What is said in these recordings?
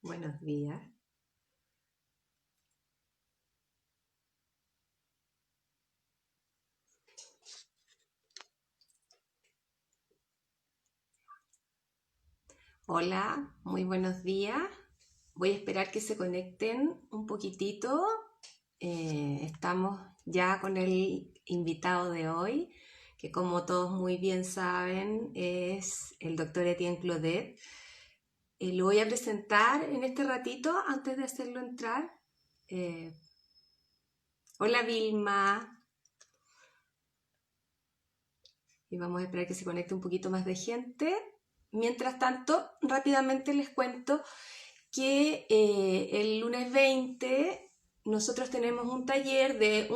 Buenos días. Hola, muy buenos días. Voy a esperar que se conecten un poquitito. Estamos ya con el invitado de hoy, que como todos muy bien saben es el doctor Etienne Claudet. Lo voy a presentar en este ratito antes de hacerlo entrar. Eh, Hola Vilma. Y vamos a esperar que se conecte un poquito más de gente. Mientras tanto, rápidamente les cuento que el lunes 20 nosotros tenemos un taller de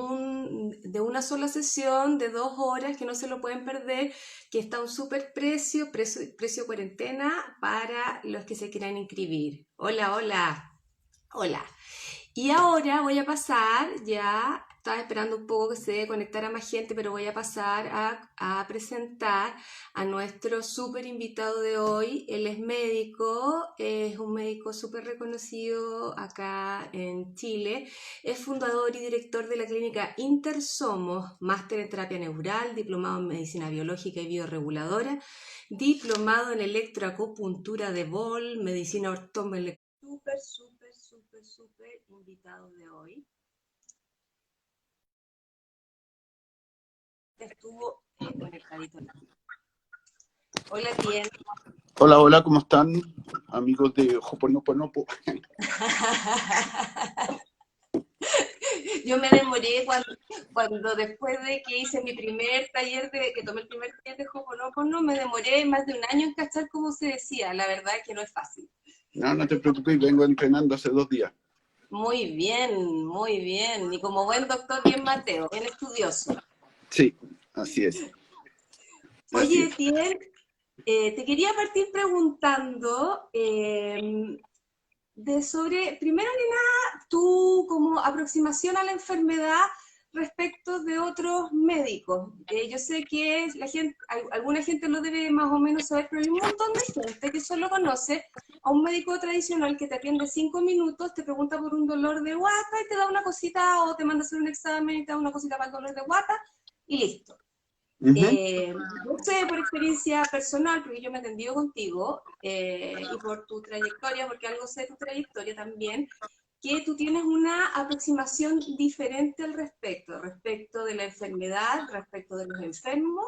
una sola sesión de 2 horas que no se lo pueden perder, que está a un súper precio cuarentena para los que se quieran inscribir. Hola, hola, hola. Y ahora voy a pasar, ya estaba esperando un poco que se conectara más gente, pero voy a pasar a presentar a nuestro súper invitado de hoy. Él es médico, es un médico súper reconocido acá en Chile. Es fundador y director de la clínica Intersomos, máster en terapia neural, diplomado en medicina biológica y bioreguladora, diplomado en electroacupuntura de Bol, medicina ortomolecular. Súper invitado de hoy. Estuvo conectadito. Hola, Tien. Hola, hola, ¿cómo están? Amigos de Hoponoponopo. Yo me demoré cuando después de que hice mi primer taller, que tomé el primer taller de Hoponopono, me demoré más de un año en cachar cómo se decía. La verdad es que no es fácil. No, no te preocupes, vengo entrenando hace 2 días. Muy bien, muy bien. Y como buen doctor, bien Mateo, bien estudioso. Sí, así es. Así Oye, es. Tien, te quería partir preguntando primero que nada, tú como aproximación a la enfermedad respecto de otros médicos. Yo sé que la gente, alguna gente lo debe más o menos saber, pero hay un montón de gente que solo conoce a un médico tradicional que te atiende 5 minutos, te pregunta por un dolor de guata y te da una cosita o te manda a hacer un examen y te da una cosita para el dolor de guata y listo. No sé por experiencia personal, porque yo me he atendido contigo, y por tu trayectoria, porque algo sé de tu trayectoria también, que tú tienes una aproximación diferente al respecto de la enfermedad, respecto de los enfermos,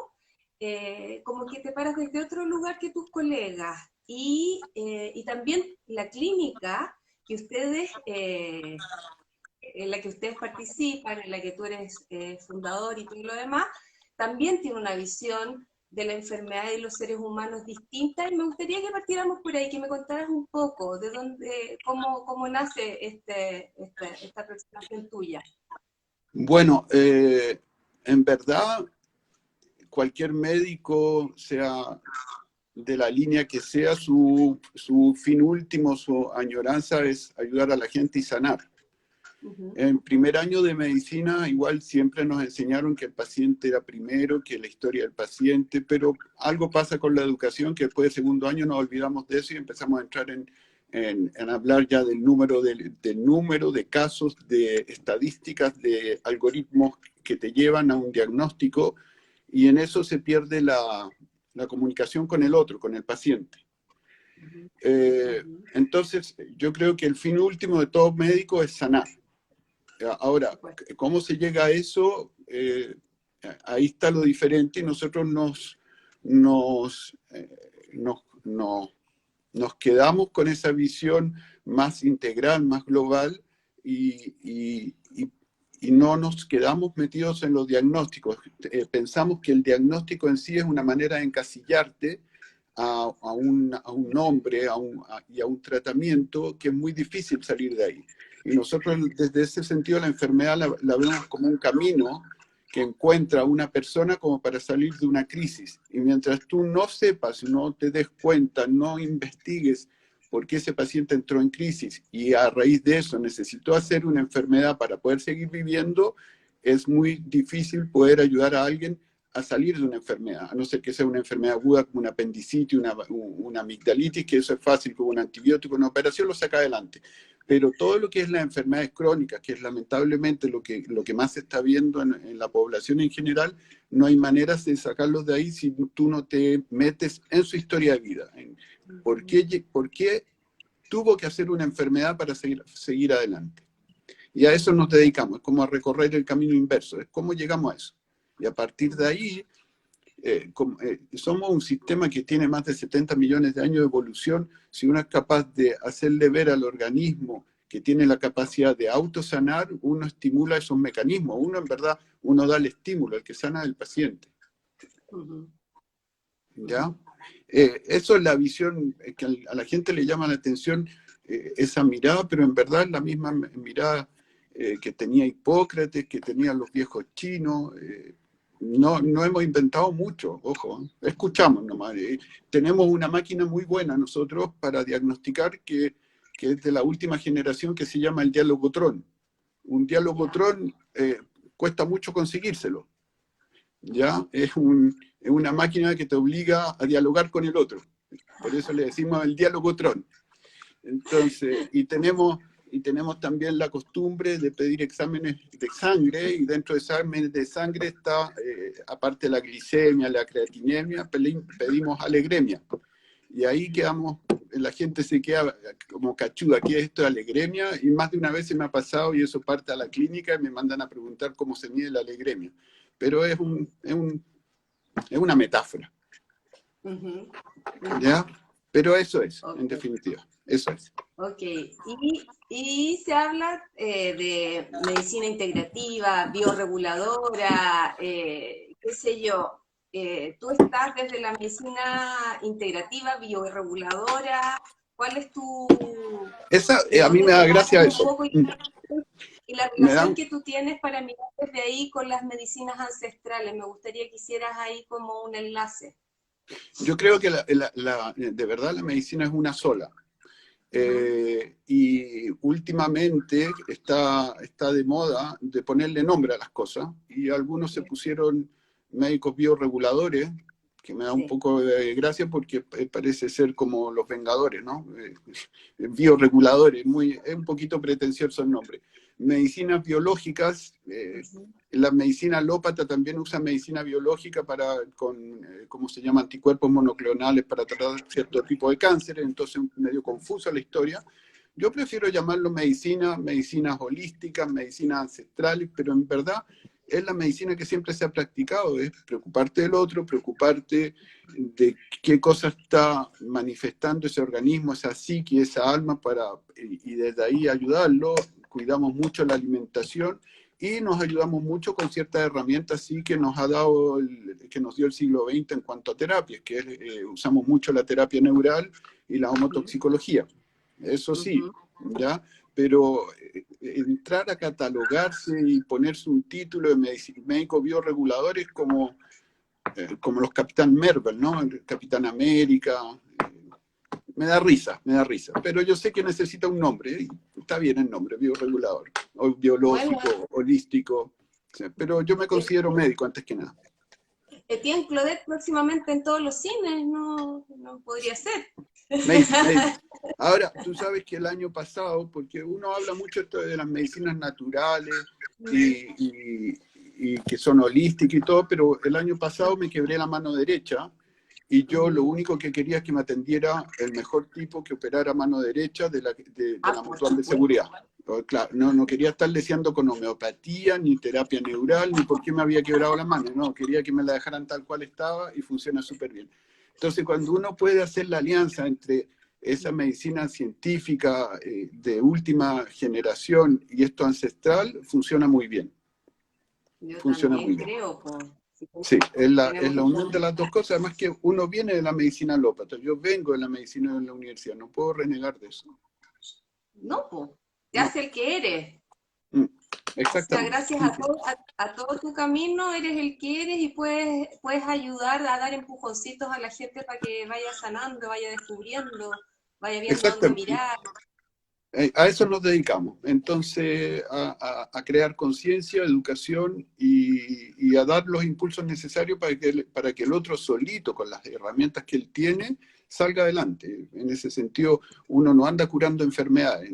como que te paras desde otro lugar que tus colegas. Y también la clínica que ustedes, en la que ustedes participan, en la que tú eres fundador y todo lo demás, también tiene una visión de la enfermedad y los seres humanos distinta, y me gustaría que partiéramos por ahí, que me contaras un poco de dónde, cómo nace esta aproximación tuya. Bueno, en verdad, cualquier médico, sea de la línea que sea, su fin último, su añoranza es ayudar a la gente y sanar. En primer año de medicina igual siempre nos enseñaron que el paciente era primero, que la historia del paciente, pero algo pasa con la educación que después del segundo año nos olvidamos de eso y empezamos a entrar en hablar ya del número de casos, de estadísticas, de algoritmos que te llevan a un diagnóstico, y en eso se pierde la comunicación con el otro, con el paciente. Entonces, yo creo que el fin último de todo médico es sanar. Ahora, ¿cómo se llega a eso? Ahí está lo diferente, y nosotros nos quedamos con esa visión más integral, más global, y no nos quedamos metidos en los diagnósticos. Pensamos que el diagnóstico en sí es una manera de encasillarte a un nombre y a un tratamiento que es muy difícil salir de ahí. Y nosotros desde ese sentido la enfermedad la vemos como un camino que encuentra una persona como para salir de una crisis. Y mientras tú no sepas, no te des cuenta, no investigues por qué ese paciente entró en crisis y a raíz de eso necesitó hacer una enfermedad para poder seguir viviendo, es muy difícil poder ayudar a alguien a salir de una enfermedad, a no ser que sea una enfermedad aguda como una apendicitis, una amigdalitis, que eso es fácil, con un antibiótico, una operación lo saca adelante. Pero todo lo que es las enfermedades crónicas, que es lamentablemente lo que más se está viendo en la población en general, no hay maneras de sacarlos de ahí si tú no te metes en su historia de vida. ¿Por qué tuvo que hacer una enfermedad para seguir adelante? Y a eso nos dedicamos, es como a recorrer el camino inverso, es cómo llegamos a eso. Y a partir de ahí, somos un sistema que tiene más de 70 millones de años de evolución. Si uno es capaz de hacerle ver al organismo que tiene la capacidad de autosanar, uno estimula esos mecanismos. Uno, en verdad, uno da el estímulo, el que sana al paciente. ¿Ya? Eso es la visión que a la gente le llama la atención, esa mirada, pero en verdad es la misma mirada que tenía Hipócrates, que tenían los viejos chinos. No hemos inventado mucho, ojo, escuchamos nomás. Tenemos una máquina muy buena nosotros para diagnosticar que es de la última generación, que se llama el dialogotron. Un dialogotron cuesta mucho conseguírselo. ¿Ya? Es una máquina que te obliga a dialogar con el otro. Por eso le decimos el dialogotron. Entonces, y tenemos también la costumbre de pedir exámenes de sangre, y dentro de exámenes de sangre está, aparte de la glicemia, la creatinemia, pedimos alegremia. Y ahí quedamos, la gente se queda como cachuda, ¿qué es esto de alegremia? Y más de una vez se me ha pasado, y eso parte a la clínica y me mandan a preguntar cómo se mide la alegremia. Pero es una metáfora. ¿Ya? Pero eso es, en definitiva. Eso es. Ok, y se habla de medicina integrativa, bioreguladora, qué sé yo. Tú estás desde la medicina integrativa, bioreguladora. ¿Cuál es tu...? A mí me da gracia eso. Y la relación que tú tienes para mirar desde ahí con las medicinas ancestrales. Me gustaría que hicieras ahí como un enlace. Yo creo que de verdad la medicina es una sola. Y últimamente está de moda de ponerle nombre a las cosas, y algunos se pusieron médicos bioreguladores, que me da un poco de gracia porque parece ser como los Vengadores, ¿no? Bioreguladores, es un poquito pretencioso el nombre. Medicinas biológicas, la medicina alópata también usa medicina biológica ¿cómo se llama? Anticuerpos monoclonales para tratar cierto tipo de cáncer, entonces es medio confusa la historia. Yo prefiero llamarlo medicinas holísticas, medicinas ancestrales, pero en verdad es la medicina que siempre se ha practicado, es preocuparte del otro, preocuparte de qué cosa está manifestando ese organismo, esa psique, esa alma, y desde ahí ayudarlo. Cuidamos mucho la alimentación y nos ayudamos mucho con ciertas herramientas sí que nos dio el siglo XX en cuanto a terapias, que usamos mucho la terapia neural y la homotoxicología. Eso sí, ¿ya? Pero entrar a catalogarse y ponerse un título de médico bioregulador es como los Capitán Marvel, ¿no? Capitán América. Me da risa. Pero yo sé que necesita un nombre, y está bien el nombre, bioregulador, o biológico, holístico. Pero yo me considero médico antes que nada. Etienne Claudette próximamente en todos los cines, no podría ser. Ahora, tú sabes que el año pasado, porque uno habla mucho esto de las medicinas naturales y que son holísticas y todo, pero el año pasado me quebré la mano derecha y yo lo único que quería es que me atendiera el mejor tipo que operara mano derecha de la Mutual de Seguridad. Claro, no quería estar deseando con homeopatía, ni terapia neural, ni por qué me había quebrado la mano. No, quería que me la dejaran tal cual estaba y funciona súper bien. Entonces, cuando uno puede hacer la alianza entre esa medicina científica de última generación y esto ancestral, funciona muy bien. Funciona muy bien. Creo, sí, es la unión de las dos cosas. Además que uno viene de la medicina alópata, yo vengo de la medicina de la universidad, no puedo renegar de eso. No, pues, te hace el que eres. Exactamente. O sea, gracias a todo tu camino eres el que eres y puedes ayudar a dar empujoncitos a la gente para que vaya sanando, vaya descubriendo, vaya viendo dónde mirar. A eso nos dedicamos, entonces a crear conciencia, educación y y a dar los impulsos necesarios para que el otro solito, con las herramientas que él tiene, salga adelante. En ese sentido, uno no anda curando enfermedades,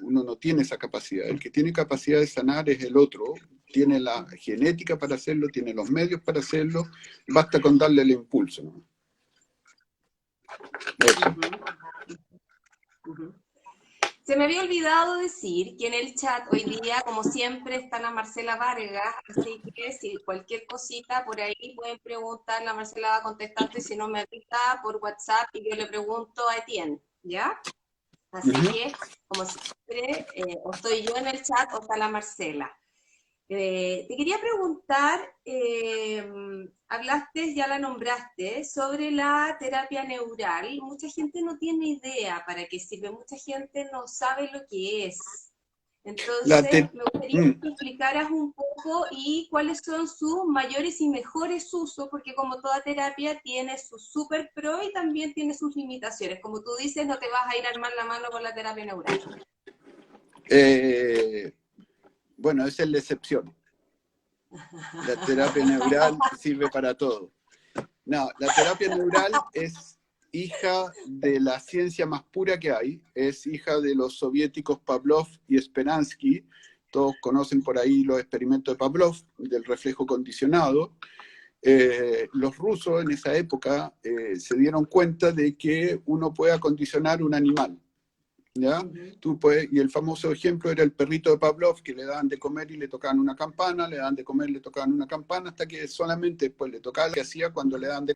uno no tiene esa capacidad. El que tiene capacidad de sanar es el otro, tiene la genética para hacerlo, tiene los medios para hacerlo, basta con darle el impulso, ¿no? Eso. Se me había olvidado decir que en el chat hoy día, como siempre, está la Marcela Vargas, así que si cualquier cosita por ahí pueden preguntar, la Marcela va contestando, y si no me avisa por WhatsApp y yo le pregunto a Etienne, ¿ya? Así que, como siempre, o estoy yo en el chat o está la Marcela. Te quería preguntar, hablaste, ya la nombraste, sobre la terapia neural. Mucha gente no tiene idea para qué sirve, mucha gente no sabe lo que es. Entonces, me gustaría que explicaras un poco y cuáles son sus mayores y mejores usos, porque como toda terapia tiene sus super pro y también tiene sus limitaciones. Como tú dices, no te vas a ir a armar la mano con la terapia neural. Bueno, esa es la excepción. La terapia neural sirve para todo. No, la terapia neural es hija de la ciencia más pura que hay, es hija de los soviéticos Pavlov y Speransky. Todos conocen por ahí los experimentos de Pavlov, del reflejo condicionado. Los rusos en esa época se dieron cuenta de que uno puede acondicionar un animal. ¿Ya? Tú puedes, y el famoso ejemplo era el perrito de Pavlov, que le daban de comer y le tocaban una campana, le daban de comer y le tocaban una campana, hasta que solamente después le tocaba lo que hacía cuando le daban de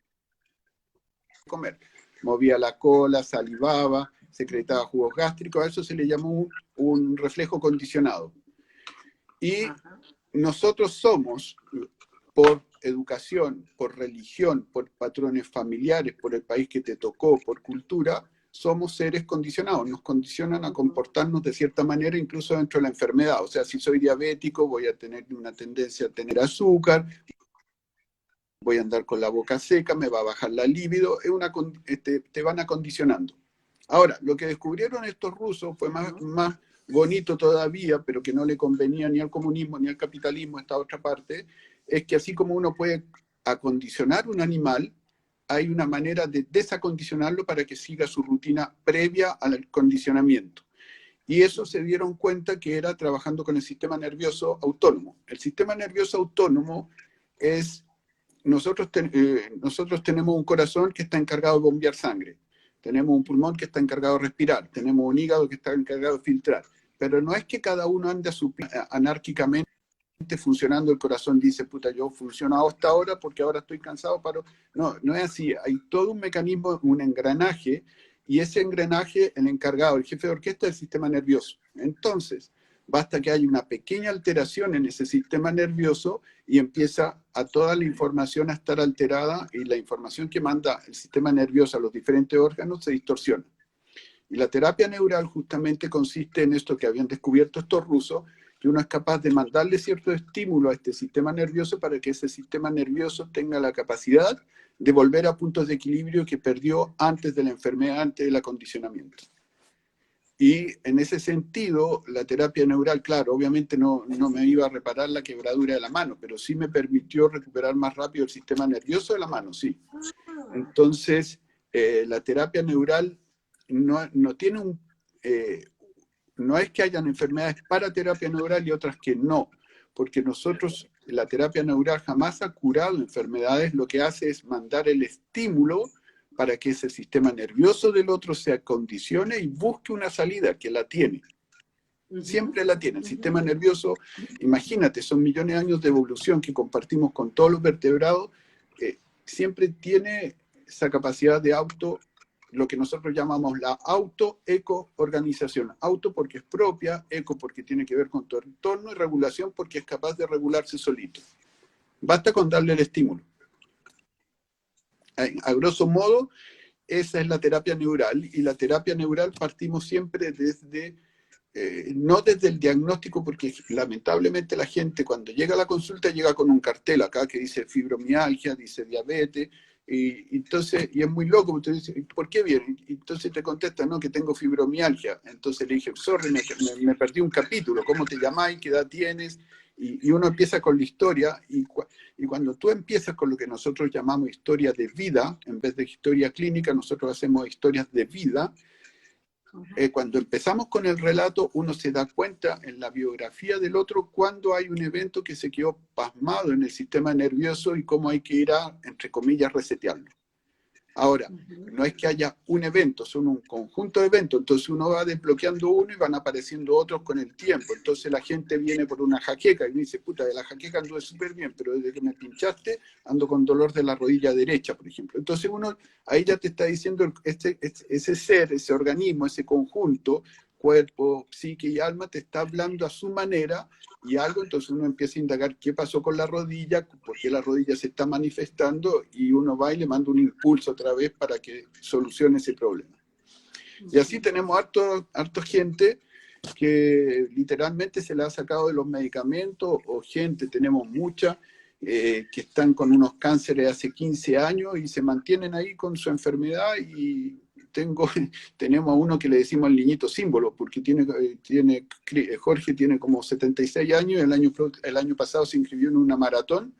comer. Movía la cola, salivaba, secretaba jugos gástricos, a eso se le llamó un reflejo condicionado. Y nosotros somos, por educación, por religión, por patrones familiares, por el país que te tocó, por cultura, somos seres condicionados, nos condicionan a comportarnos de cierta manera incluso dentro de la enfermedad. O sea, si soy diabético voy a tener una tendencia a tener azúcar, voy a andar con la boca seca, me va a bajar la libido, te van acondicionando. Ahora, lo que descubrieron estos rusos fue más bonito todavía, pero que no le convenía ni al comunismo ni al capitalismo, esta otra parte, es que así como uno puede acondicionar un animal, hay una manera de desacondicionarlo para que siga su rutina previa al condicionamiento. Y eso se dieron cuenta que era trabajando con el sistema nervioso autónomo. El sistema nervioso autónomo es, nosotros tenemos un corazón que está encargado de bombear sangre, tenemos un pulmón que está encargado de respirar, tenemos un hígado que está encargado de filtrar, pero no es que cada uno ande anárquicamente funcionando. El corazón dice, puta, yo funcionaba hasta ahora porque ahora estoy cansado, no es así. Hay todo un mecanismo, un engranaje, y ese engranaje, el encargado, el jefe de orquesta, es el sistema nervioso. Entonces, basta que haya una pequeña alteración en ese sistema nervioso y empieza a toda la información a estar alterada, y la información que manda el sistema nervioso a los diferentes órganos se distorsiona. Y la terapia neural justamente consiste en esto que habían descubierto estos rusos, que uno es capaz de mandarle cierto estímulo a este sistema nervioso para que ese sistema nervioso tenga la capacidad de volver a puntos de equilibrio que perdió antes de la enfermedad, antes del acondicionamiento. Y en ese sentido, la terapia neural, claro, obviamente no me iba a reparar la quebradura de la mano, pero sí me permitió recuperar más rápido el sistema nervioso de la mano, sí. Entonces, la terapia neural no tiene no es que hayan enfermedades para terapia neural y otras que no, porque nosotros, la terapia neural jamás ha curado enfermedades, lo que hace es mandar el estímulo para que ese sistema nervioso del otro se acondicione y busque una salida, que la tiene. Siempre la tiene. El sistema nervioso, imagínate, son millones de años de evolución que compartimos con todos los vertebrados, siempre tiene esa capacidad de lo que nosotros llamamos la auto-eco-organización. Auto porque es propia, eco porque tiene que ver con tu entorno, y regulación porque es capaz de regularse solito. Basta con darle el estímulo. A grosso modo, esa es la terapia neural, y la terapia neural partimos siempre no desde el diagnóstico, porque lamentablemente la gente cuando llega a la consulta llega con un cartel acá que dice fibromialgia, dice diabetes, y es muy loco, porque dice, ¿por qué viene? Y entonces te contesta, no, que tengo fibromialgia. Entonces le dije, sorry, me perdí un capítulo, ¿cómo te llamáis? ¿Qué edad tienes? Y uno empieza con la historia, Y cuando tú empiezas con lo que nosotros llamamos historia de vida, en vez de historia clínica, nosotros hacemos historias de vida. Cuando empezamos con el relato, uno se da cuenta en la biografía del otro cuando hay un evento que se quedó pasmado en el sistema nervioso y cómo hay que ir a, entre comillas, resetearlo. Ahora, no es que haya un evento, son un conjunto de eventos, entonces uno va desbloqueando uno y van apareciendo otros con el tiempo. Entonces la gente viene por una jaqueca y me dice, puta, de la jaqueca anduve súper bien, pero desde que me pinchaste ando con dolor de la rodilla derecha, por ejemplo. Entonces uno ahí ya te está diciendo, ese ser, ese organismo, ese conjunto, cuerpo, psique y alma, te está hablando a su manera y algo, entonces uno empieza a indagar qué pasó con la rodilla, por qué la rodilla se está manifestando, y uno va y le manda un impulso otra vez para que solucione ese problema. Y así tenemos harto gente que literalmente se le ha sacado de los medicamentos, o gente, tenemos mucha, que están con unos cánceres hace 15 años y se mantienen ahí con su enfermedad. Y tenemos a uno que le decimos el niñito símbolo, porque Jorge tiene como 76 años, el año pasado se inscribió en una maratón,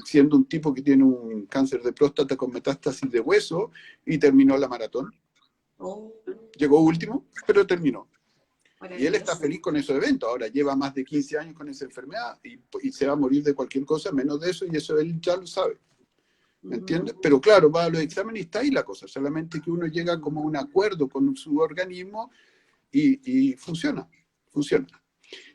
siendo un tipo que tiene un cáncer de próstata con metástasis de hueso, y terminó la maratón. Llegó último, pero terminó. Y él está feliz con esos eventos. Ahora lleva más de 15 años con esa enfermedad y se va a morir de cualquier cosa menos de eso, y eso él ya lo sabe. ¿Me entiendes? Pero claro, va a los exámenes y está ahí la cosa, solamente que uno llega como a un acuerdo con su organismo y funciona.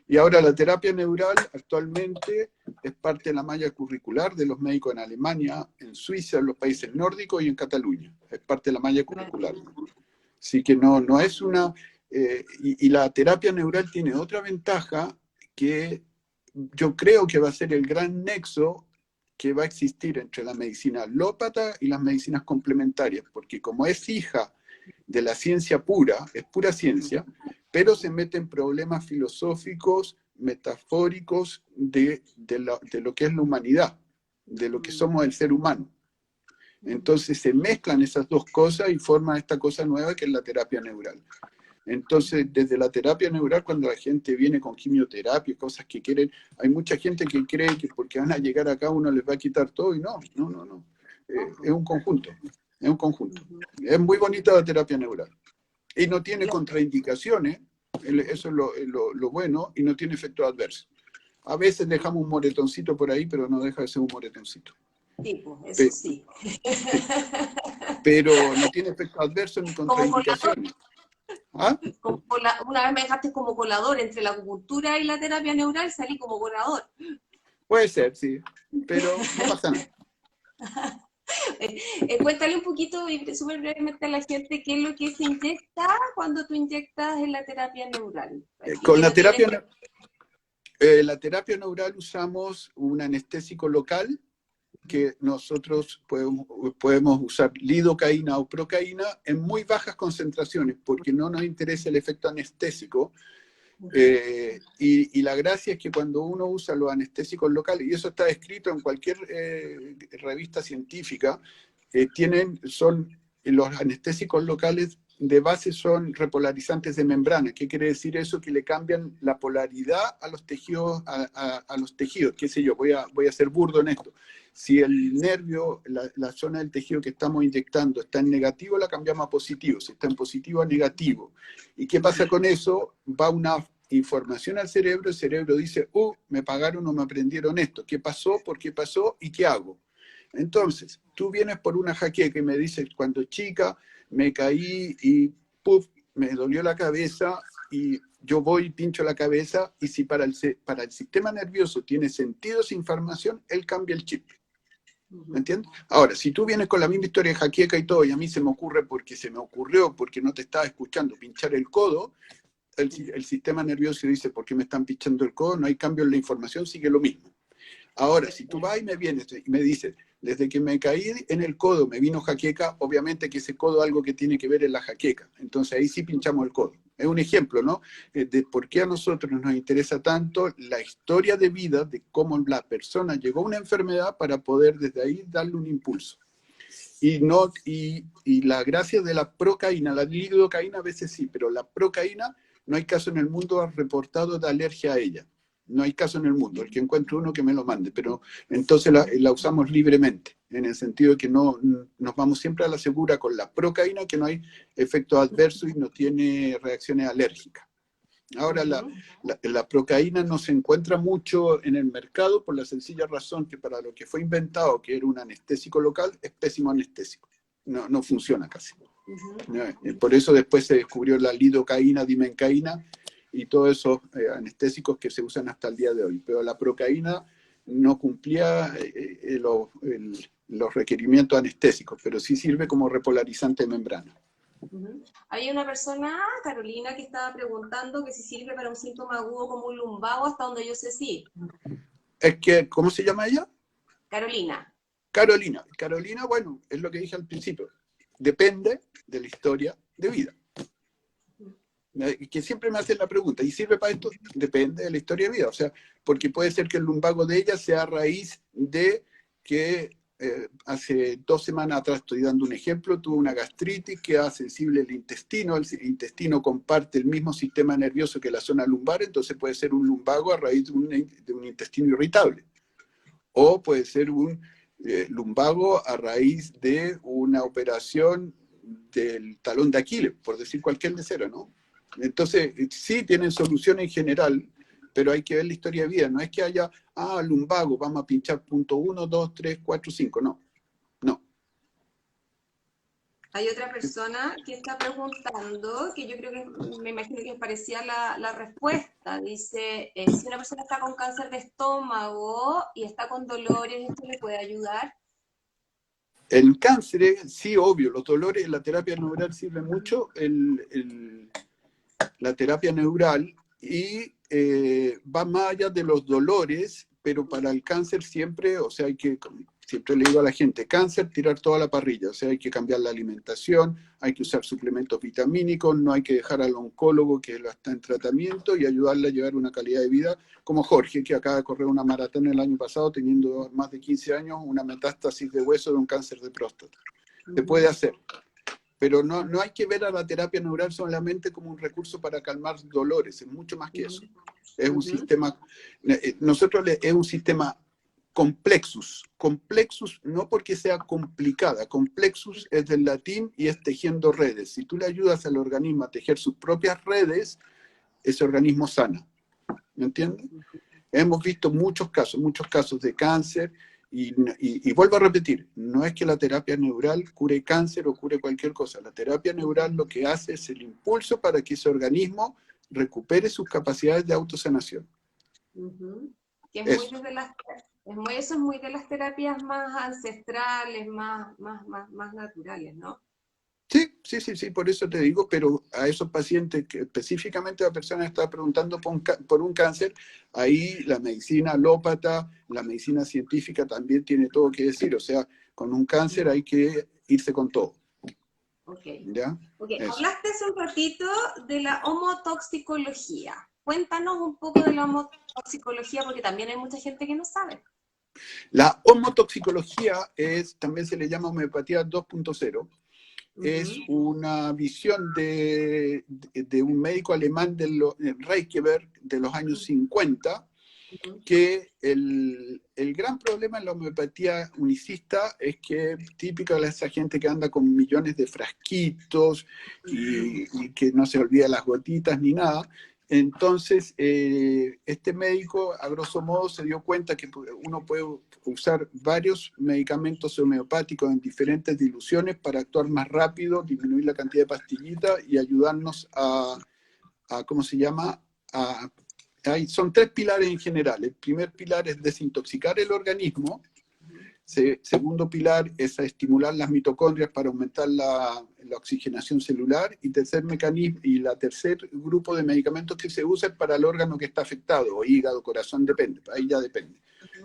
Y ahora la terapia neural actualmente es parte de la malla curricular de los médicos en Alemania, en Suiza, en los países nórdicos y en Cataluña. Es parte de la malla curricular. Así que no es una... y la terapia neural tiene otra ventaja que yo creo que va a ser el gran nexo que va a existir entre la medicina alópata y las medicinas complementarias, porque como es hija de la ciencia pura, es pura ciencia, pero se mete en problemas filosóficos, metafóricos de lo que es la humanidad, de lo que somos el ser humano. Entonces se mezclan esas dos cosas y forman esta cosa nueva que es la terapia neural. Entonces, desde la terapia neural, cuando la gente viene con quimioterapia, cosas que quieren, hay mucha gente que cree que porque van a llegar acá uno les va a quitar todo, y no. Es un conjunto, Es muy bonita la terapia neural. Y no tiene contraindicaciones, eso es lo bueno, y no tiene efectos adversos. A veces dejamos un moretoncito por ahí, pero no deja de ser un moretoncito. Sí, pues, eso sí. Pero no tiene efectos adversos ni contraindicaciones. ¿Ah? Una vez me dejaste como colador entre la acupuntura y la terapia neural, salí como colador. Puede ser, sí, pero no pasa nada. Cuéntale un poquito, y súper brevemente, a la gente qué es lo que se inyecta cuando tú inyectas en la terapia neural. Con la terapia neural usamos un anestésico local, que nosotros podemos usar lidocaína o procaína en muy bajas concentraciones, porque no nos interesa el efecto anestésico. Y la gracia es que cuando uno usa los anestésicos locales, y eso está escrito en cualquier revista científica, los anestésicos locales de base son repolarizantes de membrana. ¿Qué quiere decir eso? Que le cambian la polaridad a los tejidos, a los tejidos. Qué sé yo, voy a ser burdo en esto. Si el nervio, la zona del tejido que estamos inyectando está en negativo, la cambiamos a positivo. Si está en positivo, a negativo. ¿Y qué pasa con eso? Va una información al cerebro, el cerebro dice, me pagaron o me aprendieron esto. ¿Qué pasó? ¿Por qué pasó? ¿Y qué hago? Entonces, tú vienes por una jaqueca y me dices, cuando chica me caí y me dolió la cabeza, y yo voy y pincho la cabeza, y si para el sistema nervioso tiene sentido esa información, él cambia el chip. ¿Me entiendes? Ahora, si tú vienes con la misma historia de jaqueca y todo, y a mí se me ocurre porque se me ocurrió, porque no te estaba escuchando, pinchar el codo, el sistema nervioso dice, ¿por qué me están pinchando el codo? No hay cambio en la información, sigue lo mismo. Ahora, si tú vas y me vienes y me dices, desde que me caí en el codo me vino jaqueca, obviamente que ese codo algo que tiene que ver en la jaqueca. Entonces ahí sí pinchamos el codo. Es un ejemplo, ¿no? De por qué a nosotros nos interesa tanto la historia de vida, de cómo la persona llegó a una enfermedad para poder desde ahí darle un impulso. Y la gracia de la procaína, la lidocaína a veces sí, pero la procaína no hay caso en el mundo reportado de alergia a ella. No hay caso en el mundo. El que encuentre uno que me lo mande, pero entonces la usamos libremente, en el sentido de que no nos vamos siempre a la segura con la procaína, que no hay efectos adversos y no tiene reacciones alérgicas. Ahora, la procaína no se encuentra mucho en el mercado por la sencilla razón que para lo que fue inventado, que era un anestésico local, es pésimo anestésico. No funciona casi. Por eso después se descubrió la lidocaína, dimencaína y todos esos anestésicos que se usan hasta el día de hoy. Pero la procaína no cumplía los requerimientos anestésicos, pero sí sirve como repolarizante de membrana. Hay una persona, Carolina, que estaba preguntando que si sirve para un síntoma agudo como un lumbago, hasta donde yo sé sí. Es que, ¿cómo se llama ella? Carolina. Carolina, bueno, es lo que dije al principio. Depende de la historia de vida. Que siempre me hacen la pregunta, ¿y sirve para esto? Depende de la historia de vida. O sea, porque puede ser que el lumbago de ella sea a raíz de que hace 2 semanas atrás, estoy dando un ejemplo, tuvo una gastritis que hace sensible el intestino comparte el mismo sistema nervioso que la zona lumbar, entonces puede ser un lumbago a raíz de un intestino irritable. O puede ser un lumbago a raíz de una operación del talón de Aquiles, por decir cualquier lesera, ¿no? Entonces, sí tienen solución en general, pero hay que ver la historia de vida. No es que haya, lumbago, vamos a pinchar punto 1, 2, 3, 4, 5. No. Hay otra persona que está preguntando, que yo creo que me imagino que es parecida la respuesta. Dice, si una persona está con cáncer de estómago y está con dolores, ¿esto le puede ayudar? El cáncer, sí, obvio, los dolores, la terapia neural sirve mucho, la terapia neural, y va más allá de los dolores, pero para el cáncer siempre, o sea, siempre le digo a la gente, cáncer, tirar toda la parrilla, o sea, hay que cambiar la alimentación, hay que usar suplementos vitamínicos, no hay que dejar al oncólogo que lo está en tratamiento y ayudarle a llevar una calidad de vida, como Jorge, que acaba de correr una maratón el año pasado teniendo más de 15 años, una metástasis de hueso de un cáncer de próstata. Se puede hacer. Pero no hay que ver a la terapia neural solamente como un recurso para calmar dolores, es mucho más que eso. Es un sistema, es un sistema complexus. Complexus no porque sea complicada, complexus es del latín y es tejiendo redes. Si tú le ayudas al organismo a tejer sus propias redes, ese organismo sana. ¿Me entiendes? Hemos visto muchos casos de cáncer. Y vuelvo a repetir, no es que la terapia neural cure cáncer o cure cualquier cosa. La terapia neural lo que hace es el impulso para que ese organismo recupere sus capacidades de autosanación. Que es eso es muy de las terapias más ancestrales, más naturales, ¿no? Sí, por eso te digo, pero a esos pacientes, que específicamente la persona está preguntando por un cáncer, ahí la medicina alópata, la medicina científica también tiene todo que decir, o sea, con un cáncer hay que irse con todo. ¿Ya? Hablaste hace un ratito de la homotoxicología. Cuéntanos un poco de la homotoxicología, porque también hay mucha gente que no sabe. La homotoxicología también se le llama homeopatía 2.0. Es una visión de un médico alemán de Reichenberg de los años 50, que el gran problema en la homeopatía unicista es que típico de esa gente que anda con millones de frasquitos y que no se olvida las gotitas ni nada. Entonces, este médico, a grosso modo, se dio cuenta que uno puede usar varios medicamentos homeopáticos en diferentes diluciones para actuar más rápido, disminuir la cantidad de pastillitas y ayudarnos a ¿cómo se llama? Son 3 pilares en general. El primer pilar es desintoxicar el organismo. Segundo pilar es estimular las mitocondrias para aumentar la oxigenación celular. Y la tercer grupo de medicamentos que se usa es para el órgano que está afectado, o hígado, corazón, depende. Ahí ya depende.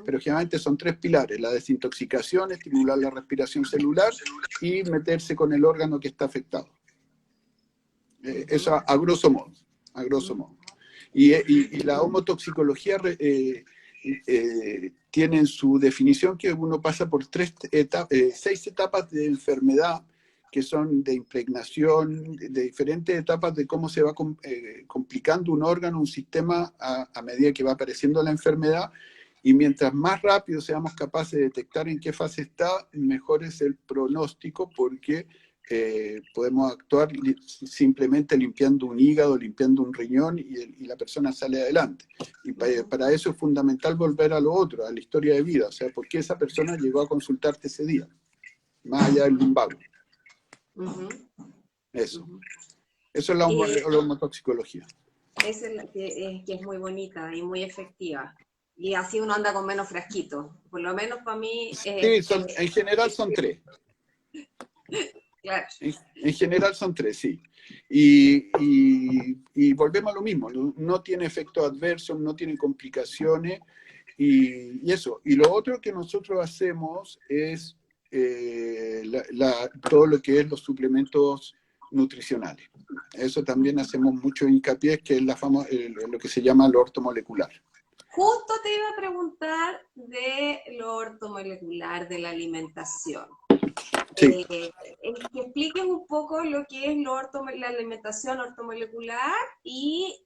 Pero generalmente son 3 pilares: la desintoxicación, estimular la respiración celular y meterse con el órgano que está afectado. Eso a grosso modo. Y la homotoxicología tiene su definición que uno pasa por 6 etapas de enfermedad que son de impregnación, de diferentes etapas de cómo se va complicando un órgano, un sistema a medida que va apareciendo la enfermedad. Y mientras más rápido seamos capaces de detectar en qué fase está, mejor es el pronóstico, porque podemos actuar simplemente limpiando un hígado, limpiando un riñón, y la persona sale adelante. Y para eso es fundamental volver a lo otro, a la historia de vida. O sea, ¿por qué esa persona llegó a consultarte ese día? Más allá del lumbago. Eso. Eso es la homotoxicología. Esa es la que es muy bonita y muy efectiva. Y así uno anda con menos frasquitos. Por lo menos para mí... Sí, en general son 3. Claro. En general son 3, sí. Y volvemos a lo mismo. No tiene efectos adversos, no tiene complicaciones. Y eso. Y lo otro que nosotros hacemos es todo lo que es los suplementos nutricionales. Eso también hacemos mucho hincapié, que es lo que se llama lo ortomolecular. Justo te iba a preguntar de lo ortomolecular, de la alimentación. Sí. Que expliques un poco lo que es la alimentación ortomolecular y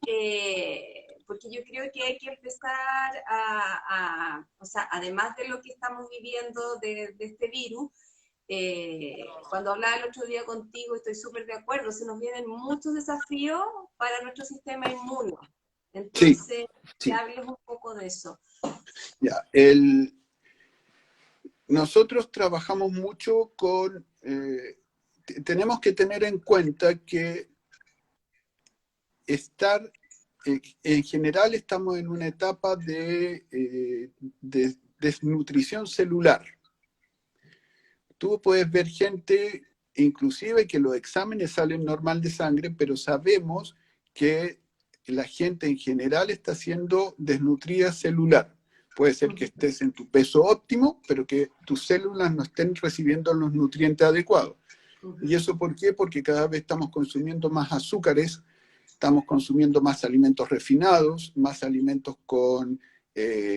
porque yo creo que hay que empezar o sea, además de lo que estamos viviendo de este virus, cuando hablaba el otro día contigo, estoy súper de acuerdo, se nos vienen muchos desafíos para nuestro sistema inmune. Entonces, sí. que hables un poco de eso. Ya, nosotros trabajamos mucho con... tenemos que tener en cuenta que en general estamos en una etapa de desnutrición celular. Tú puedes ver gente, inclusive que los exámenes salen normal de sangre, pero sabemos que la gente en general está siendo desnutrida celular. Puede ser que estés en tu peso óptimo, pero que tus células no estén recibiendo los nutrientes adecuados. ¿Y eso por qué? Porque cada vez estamos consumiendo más azúcares, estamos consumiendo más alimentos refinados, más alimentos con,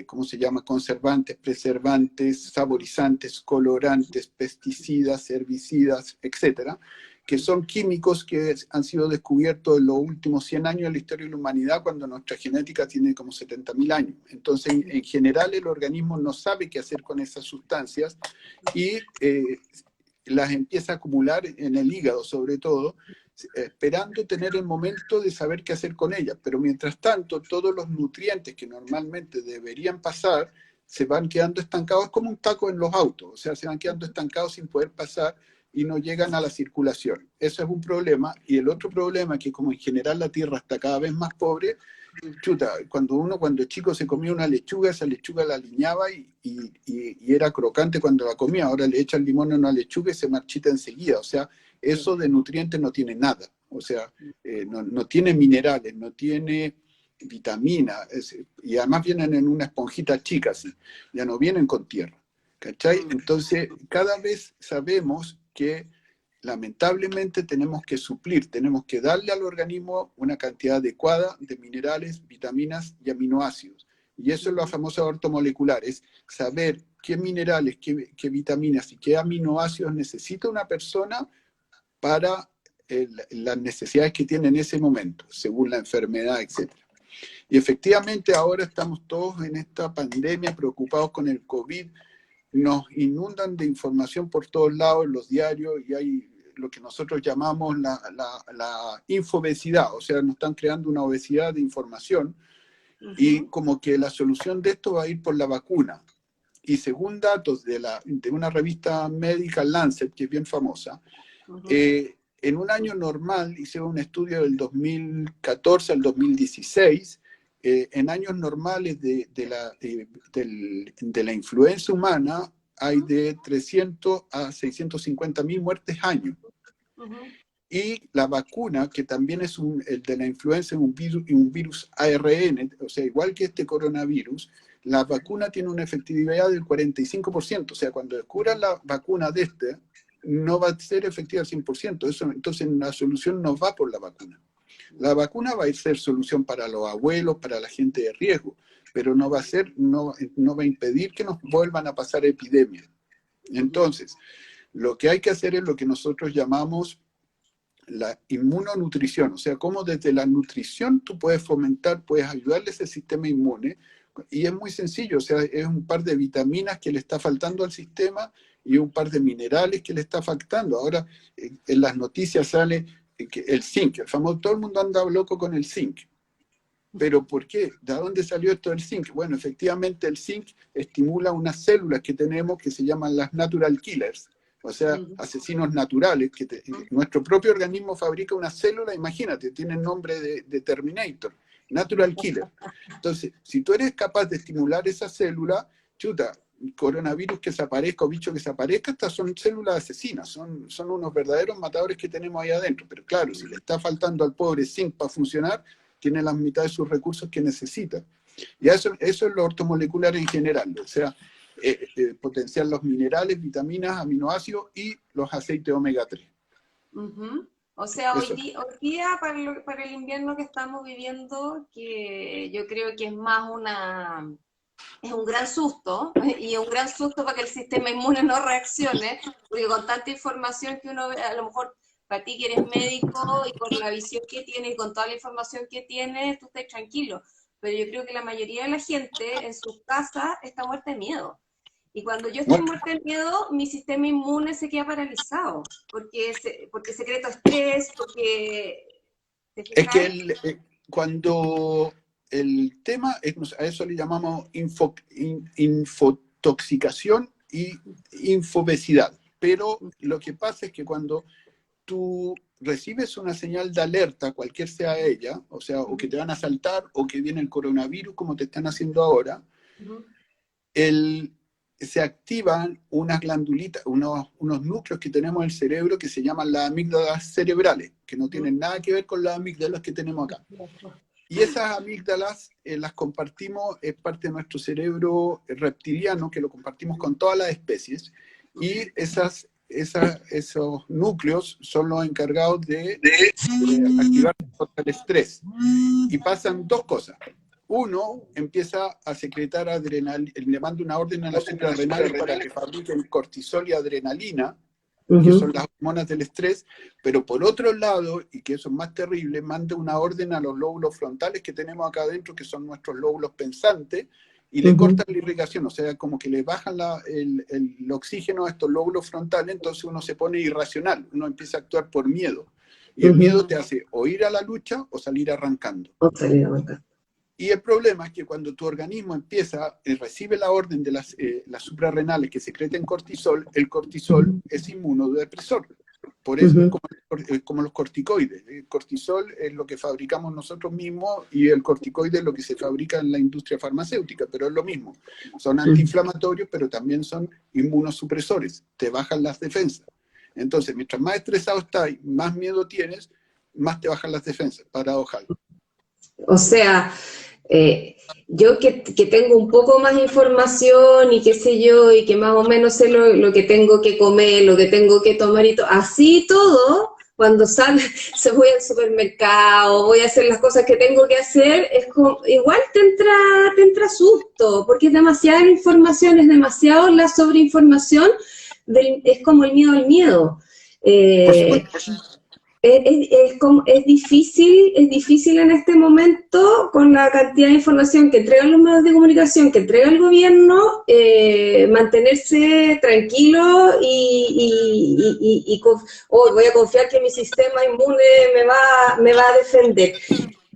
¿cómo se llama?, conservantes, preservantes, saborizantes, colorantes, pesticidas, herbicidas, etcétera, que son químicos que han sido descubiertos en los últimos 100 años de la historia de la humanidad, cuando nuestra genética tiene como 70.000 años. Entonces, en general, el organismo no sabe qué hacer con esas sustancias y las empieza a acumular en el hígado, sobre todo, esperando tener el momento de saber qué hacer con ellas. Pero mientras tanto, todos los nutrientes que normalmente deberían pasar se van quedando estancados, como un taco en los autos, o sea, se van quedando estancados sin poder pasar y no llegan a la circulación. Eso es un problema. Y el otro problema es que, como en general la tierra está cada vez más pobre, cuando chico se comía una lechuga, esa lechuga la aliñaba y era crocante cuando la comía. Ahora le echan limón a una lechuga y se marchita enseguida. O sea, eso de nutrientes no tiene nada. O sea, no tiene minerales, no tiene vitamina, y además vienen en una esponjita chica, así, ya no vienen con tierra, ¿cachai? Entonces, cada vez sabemos que lamentablemente tenemos que suplir, tenemos que darle al organismo una cantidad adecuada de minerales, vitaminas y aminoácidos. Y eso es la famosa ortomolecular, es saber qué minerales, qué vitaminas y qué aminoácidos necesita una persona para las necesidades que tiene en ese momento, según la enfermedad, etc. Y efectivamente ahora estamos todos en esta pandemia preocupados con el COVID, nos inundan de información por todos lados en los diarios y hay lo que nosotros llamamos la infobesidad, o sea, nos están creando una obesidad de información y como que la solución de esto va a ir por la vacuna. Y según datos de una revista médica, Lancet, que es bien famosa, en un año normal, hicieron un estudio del 2014 al 2016, en años normales de la influenza humana hay de 300 a 650.000 muertes año. Y la vacuna, que también es el de la influenza, un virus ARN, o sea, igual que este coronavirus, la vacuna tiene una efectividad del 45%. O sea, cuando descubran la vacuna de no va a ser efectiva al 100%. Entonces, la solución no va por la vacuna. La vacuna va a ser solución para los abuelos, para la gente de riesgo, pero no va a impedir que nos vuelvan a pasar epidemias. Entonces, Lo que hay que hacer es lo que nosotros llamamos la inmunonutrición, o sea, cómo desde la nutrición tú puedes fomentar, puedes ayudarle a ese sistema inmune, y es muy sencillo, o sea, es un par de vitaminas que le está faltando al sistema y un par de minerales que le está faltando. Ahora, en las noticias sale que el zinc, el famoso, todo el mundo anda loco con el zinc. ¿Pero por qué? ¿De dónde salió esto del zinc? Bueno, efectivamente el zinc estimula unas células que tenemos que se llaman las natural killers, o sea, asesinos naturales, nuestro propio organismo fabrica una célula, imagínate, tiene el nombre de Terminator, natural killer. Entonces, si tú eres capaz de estimular esa célula, chuta, coronavirus que se aparezca o bicho que se aparezca, estas son células asesinas, son unos verdaderos matadores que tenemos ahí adentro. Pero claro, si le está faltando al pobre zinc para funcionar, tiene la mitad de sus recursos que necesita. Y eso es lo ortomolecular en general, o sea, potenciar los minerales, vitaminas, aminoácidos y los aceites omega 3. O sea, Eso. hoy día para el invierno que estamos viviendo, que yo creo que es más es un gran susto, y un gran susto para que el sistema inmune no reaccione, porque con tanta información que uno ve, a lo mejor para ti que eres médico y con la visión que tienes y con toda la información que tienes, tú estás tranquilo. Pero yo creo que la mayoría de la gente en sus casas está muerta de miedo. Y cuando yo estoy muerta de miedo, mi sistema inmune se queda paralizado, porque secreto estrés, porque... Es que cuando el tema, a eso le llamamos infotoxicación y infobesidad. Pero lo que pasa es que cuando tú recibes una señal de alerta, cualquier sea ella, o sea, o que te van a asaltar, o que viene el coronavirus, como te están haciendo ahora, se activan unas glandulitas, unos núcleos que tenemos en el cerebro que se llaman las amígdalas cerebrales, que no tienen nada que ver con las amígdalas que tenemos acá. Y esas amígdalas las compartimos, es parte de nuestro cerebro reptiliano, que lo compartimos con todas las especies, y esos núcleos son los encargados de activar el estrés. Y pasan dos cosas. Uno empieza a secretar adrenalina, le manda una orden a las suprarrenales para que fabriquen cortisol y adrenalina, que son las hormonas del estrés, pero por otro lado, y que eso es más terrible, manda una orden a los lóbulos frontales que tenemos acá adentro, que son nuestros lóbulos pensantes, y le cortan la irrigación, o sea, como que le bajan el oxígeno a estos lóbulos frontales, entonces uno se pone irracional, uno empieza a actuar por miedo. Y el miedo te hace o ir a la lucha o salir arrancando. Y el problema es que cuando tu organismo recibe la orden de las suprarrenales que secreten cortisol, el cortisol es inmunodepresor. Por eso es como los corticoides. El cortisol es lo que fabricamos nosotros mismos y el corticoide es lo que se fabrica en la industria farmacéutica, pero es lo mismo. Son antiinflamatorios, pero también son inmunosupresores. Te bajan las defensas. Entonces, mientras más estresado estás, más miedo tienes, más te bajan las defensas, paradojal. O sea, yo que tengo un poco más información y qué sé yo, y que más o menos sé lo que tengo que comer, lo que tengo que tomar y todo, así todo, cuando voy al supermercado, voy a hacer las cosas que tengo que hacer, igual te entra susto, porque es demasiada información, es demasiado la sobreinformación, es como el miedo al miedo. Es difícil en este momento, con la cantidad de información que entregan los medios de comunicación, que entrega el gobierno, mantenerse tranquilo y voy a confiar que mi sistema inmune me va a defender.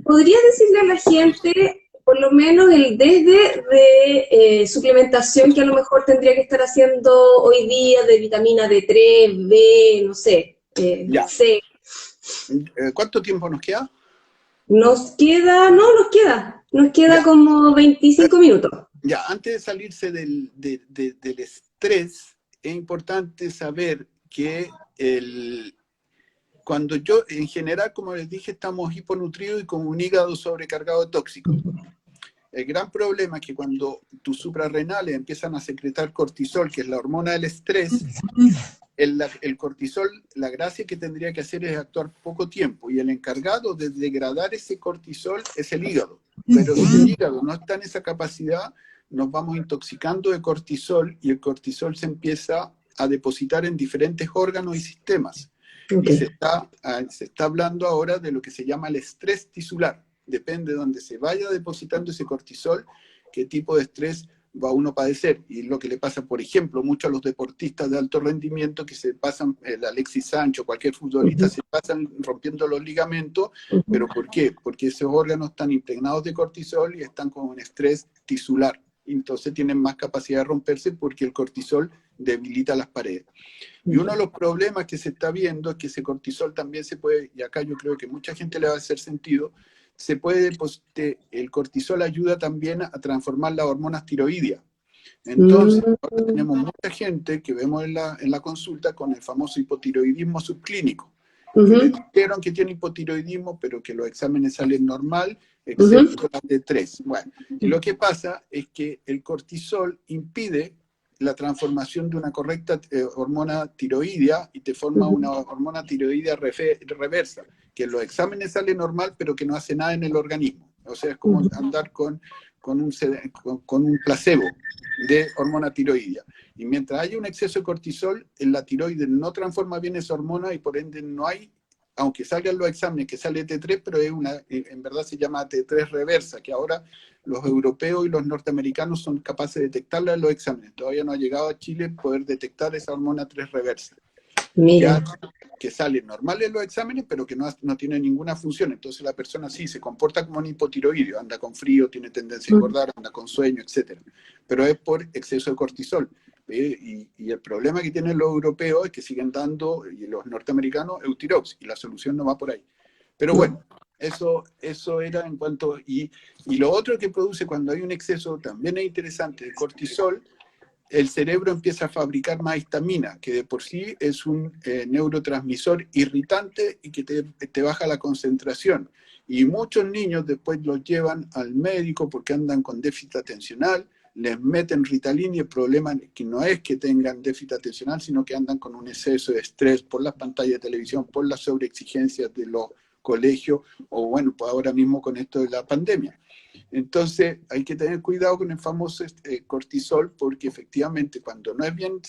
¿Podría decirle a la gente, por lo menos el de suplementación que a lo mejor tendría que estar haciendo hoy día, de vitamina D3, B, no sé, C? ¿Cuánto tiempo nos queda? Nos queda como 25 minutos. Ya, antes de salirse del estrés, es importante saber que cuando en general, como les dije, estamos hiponutridos y con un hígado sobrecargado de tóxicos. El gran problema es que cuando tus suprarrenales empiezan a secretar cortisol, que es la hormona del estrés, el cortisol, la gracia que tendría que hacer es actuar poco tiempo, y el encargado de degradar ese cortisol es el hígado. Pero si el hígado no está en esa capacidad, nos vamos intoxicando de cortisol y el cortisol se empieza a depositar en diferentes órganos y sistemas. Okay. Y se está hablando ahora de lo que se llama el estrés tisular. Depende de dónde se vaya depositando ese cortisol, qué tipo de estrés va uno a padecer. Y lo que le pasa, por ejemplo, mucho a los deportistas de alto rendimiento que se pasan, el Alexis Sánchez, cualquier futbolista, se pasan rompiendo los ligamentos. ¿Pero por qué? Porque esos órganos están impregnados de cortisol y están con un estrés tisular. Entonces tienen más capacidad de romperse porque el cortisol debilita las paredes. Y uno de los problemas que se está viendo es que ese cortisol también se puede, y acá yo creo que mucha gente le va a hacer sentido, se puede, pues, el cortisol ayuda también a transformar las hormonas tiroideas. Entonces, ahora tenemos mucha gente que vemos en la consulta con el famoso hipotiroidismo subclínico. Que le dijeron que tiene hipotiroidismo, pero que los exámenes salen normal, excepto la T3. Bueno, y lo que pasa es que el cortisol impide la transformación de una correcta hormona tiroidea y te forma una hormona tiroidea reversa, que en los exámenes sale normal, pero que no hace nada en el organismo. O sea, es como andar con un placebo de hormona tiroidea. Y mientras haya un exceso de cortisol, la tiroides no transforma bien esa hormona y por ende no hay, aunque salgan los exámenes que sale T3, pero en verdad se llama T3 reversa, que ahora los europeos y los norteamericanos son capaces de detectarla en los exámenes. Todavía no ha llegado a Chile poder detectar esa hormona 3 reversa. Mira. Que sale normal en los exámenes, pero que no tiene ninguna función. Entonces la persona sí se comporta como un hipotiroideo, anda con frío, tiene tendencia a engordar, anda con sueño, etc. Pero es por exceso de cortisol. Y el problema que tienen los europeos es que siguen dando, y los norteamericanos, Eutirox, y la solución no va por ahí. Pero bueno, eso era en cuanto... Y lo otro que produce cuando hay un exceso, también es interesante, de cortisol, el cerebro empieza a fabricar más histamina, que de por sí es un neurotransmisor irritante y que te baja la concentración. Y muchos niños después los llevan al médico porque andan con déficit atencional, les meten Ritalin y el problema es que no es que tengan déficit atencional, sino que andan con un exceso de estrés por las pantallas de televisión, por las sobreexigencias de los colegios, o bueno, pues ahora mismo con esto de la pandemia. Entonces hay que tener cuidado con el famoso cortisol, porque efectivamente cuando no es bien,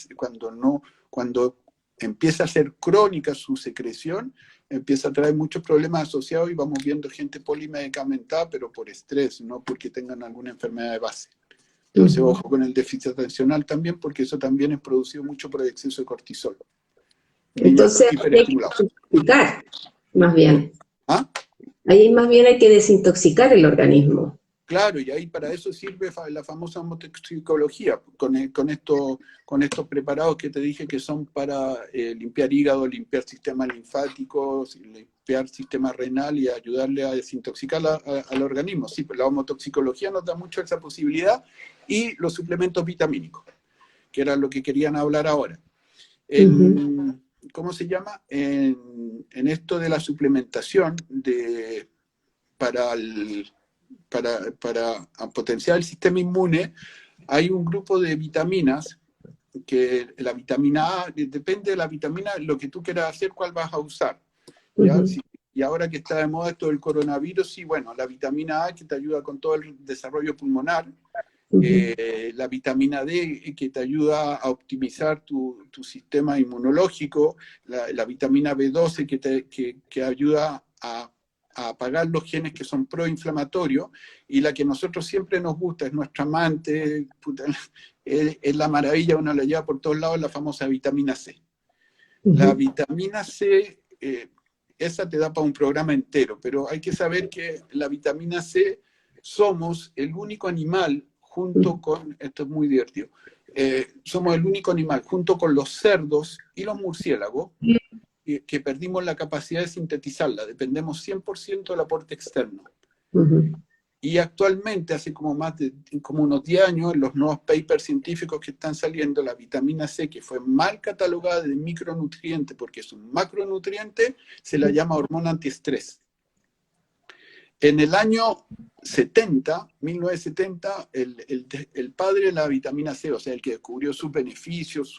cuando empieza a ser crónica su secreción, empieza a traer muchos problemas asociados y vamos viendo gente polimedicamentada, pero por estrés, no porque tengan alguna enfermedad de base. Entonces, ojo con el déficit atencional también, porque eso también es producido mucho por el exceso de cortisol. Entonces, hay que desintoxicar, más bien. ¿Ah? Ahí más bien hay que desintoxicar el organismo. Claro, y ahí para eso sirve la famosa homotoxicología, con estos preparados que te dije que son para limpiar hígado, limpiar sistema linfático, limpiar sistema renal y ayudarle a desintoxicar al organismo. Sí, pues la homotoxicología nos da mucho esa posibilidad, y los suplementos vitamínicos, que era lo que querían hablar ahora. ¿Cómo se llama? En esto de la suplementación para potenciar el sistema inmune, hay un grupo de vitaminas, que la vitamina A, depende de la vitamina, lo que tú quieras hacer, cuál vas a usar. ¿Ya? Y ahora que está de moda esto del coronavirus, sí, bueno, la vitamina A que te ayuda con todo el desarrollo pulmonar, la vitamina D que te ayuda a optimizar tu sistema inmunológico, la vitamina B12 que ayuda a apagar los genes que son proinflamatorios, y la que a nosotros siempre nos gusta, es nuestra amante, es la maravilla, uno la lleva por todos lados, la famosa vitamina C. La vitamina C, esa te da para un programa entero, pero hay que saber que la vitamina C somos el único animal, junto con, esto es muy divertido, somos el único animal, junto con los cerdos y los murciélagos, que perdimos la capacidad de sintetizarla, dependemos 100% del aporte externo. Y actualmente, hace como unos 10 años, en los nuevos papers científicos que están saliendo, la vitamina C, que fue mal catalogada de micronutriente porque es un macronutriente, se la llama hormona antiestrés. En el año 1970, el padre de la vitamina C, o sea, el que descubrió sus beneficios,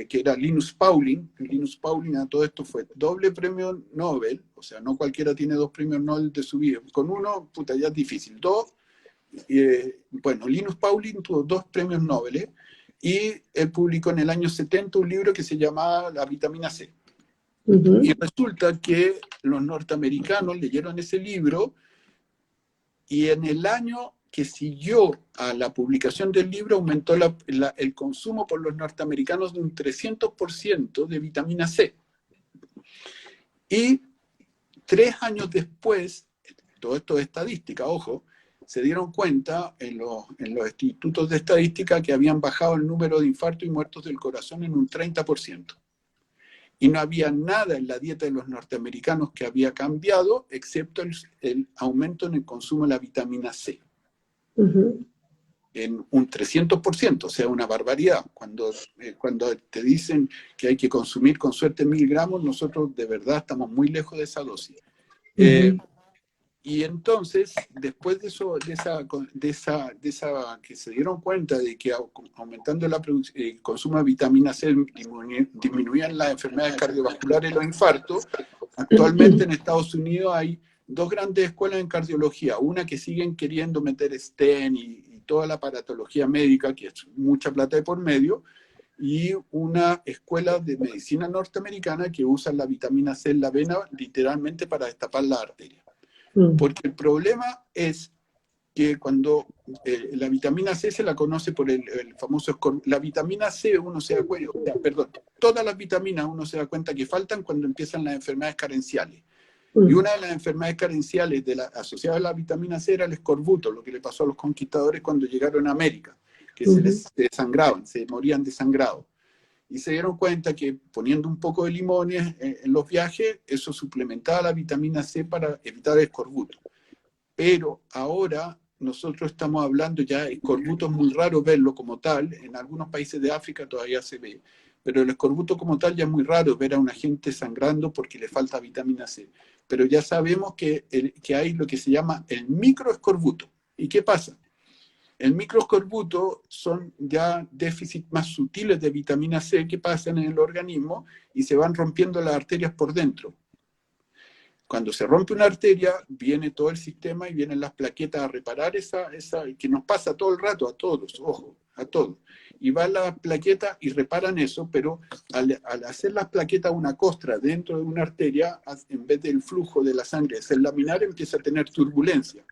que era Linus Pauling. Linus Pauling a todo esto fue doble premio Nobel, o sea, no cualquiera tiene 2 premios Nobel de su vida. Con uno, puta, ya es difícil. Bueno, Linus Pauling tuvo 2 premios Nobel, y él publicó en el año 70 un libro que se llamaba La vitamina C. Ujú. Y resulta que los norteamericanos leyeron ese libro y en el año que siguió a la publicación del libro aumentó el consumo por los norteamericanos de un 300% de vitamina C. Y 3 años después, todo esto es estadística, ojo, se dieron cuenta en los institutos de estadística que habían bajado el número de infartos y muertos del corazón en un 30%. Y no había nada en la dieta de los norteamericanos que había cambiado, excepto el aumento en el consumo de la vitamina C. Ujú. En un 300%, o sea, una barbaridad. Cuando te dicen que hay que consumir con suerte 1000 gramos, nosotros de verdad estamos muy lejos de esa dosis. Ujú. Y entonces, después de eso, que se dieron cuenta de que aumentando el consumo de vitamina C disminuían las enfermedades cardiovasculares y los infartos, actualmente en Estados Unidos hay 2 grandes escuelas en cardiología, una que siguen queriendo meter stent y toda la aparatología médica, que es mucha plata de por medio, y una escuela de medicina norteamericana que usa la vitamina C en la vena literalmente para destapar la arteria. Porque el problema es que cuando la vitamina C se la conoce por el famoso escorbuto. La vitamina C uno se da cuenta, todas las vitaminas uno se da cuenta que faltan cuando empiezan las enfermedades carenciales. Y una de las enfermedades carenciales asociadas a la vitamina C era el escorbuto, lo que le pasó a los conquistadores cuando llegaron a América, que se les desangraban, se morían desangrados. Y se dieron cuenta que poniendo un poco de limones en los viajes, eso suplementaba la vitamina C para evitar el escorbuto. Pero ahora nosotros estamos hablando ya, el escorbuto es muy raro verlo como tal, en algunos países de África todavía se ve, pero el escorbuto como tal ya es muy raro ver a una gente sangrando porque le falta vitamina C. Pero ya sabemos que hay lo que se llama el microescorbuto. ¿Y qué pasa? El microescorbuto son ya déficits más sutiles de vitamina C que pasan en el organismo y se van rompiendo las arterias por dentro. Cuando se rompe una arteria, viene todo el sistema y vienen las plaquetas a reparar esa que nos pasa todo el rato a todos, ojo, a todos. Y van las plaquetas y reparan eso, pero al hacer las plaquetas una costra dentro de una arteria, en vez del flujo de la sangre ser laminar, empieza a tener turbulencia.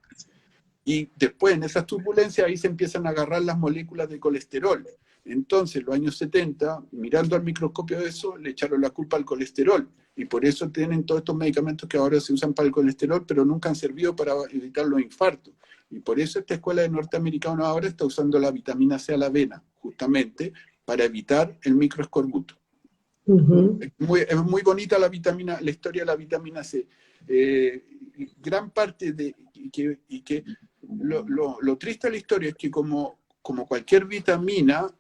Y después, en esas turbulencias, ahí se empiezan a agarrar las moléculas de colesterol. Entonces, en los años 70, mirando al microscopio de eso, le echaron la culpa al colesterol. Y por eso tienen todos estos medicamentos que ahora se usan para el colesterol, pero nunca han servido para evitar los infartos. Y por eso esta escuela de norteamericanos ahora está usando la vitamina C a la avena, justamente, para evitar el microescorbuto. Es muy bonita la historia de la vitamina C. Gran parte de... Lo triste de la historia es que como cualquier vitamina,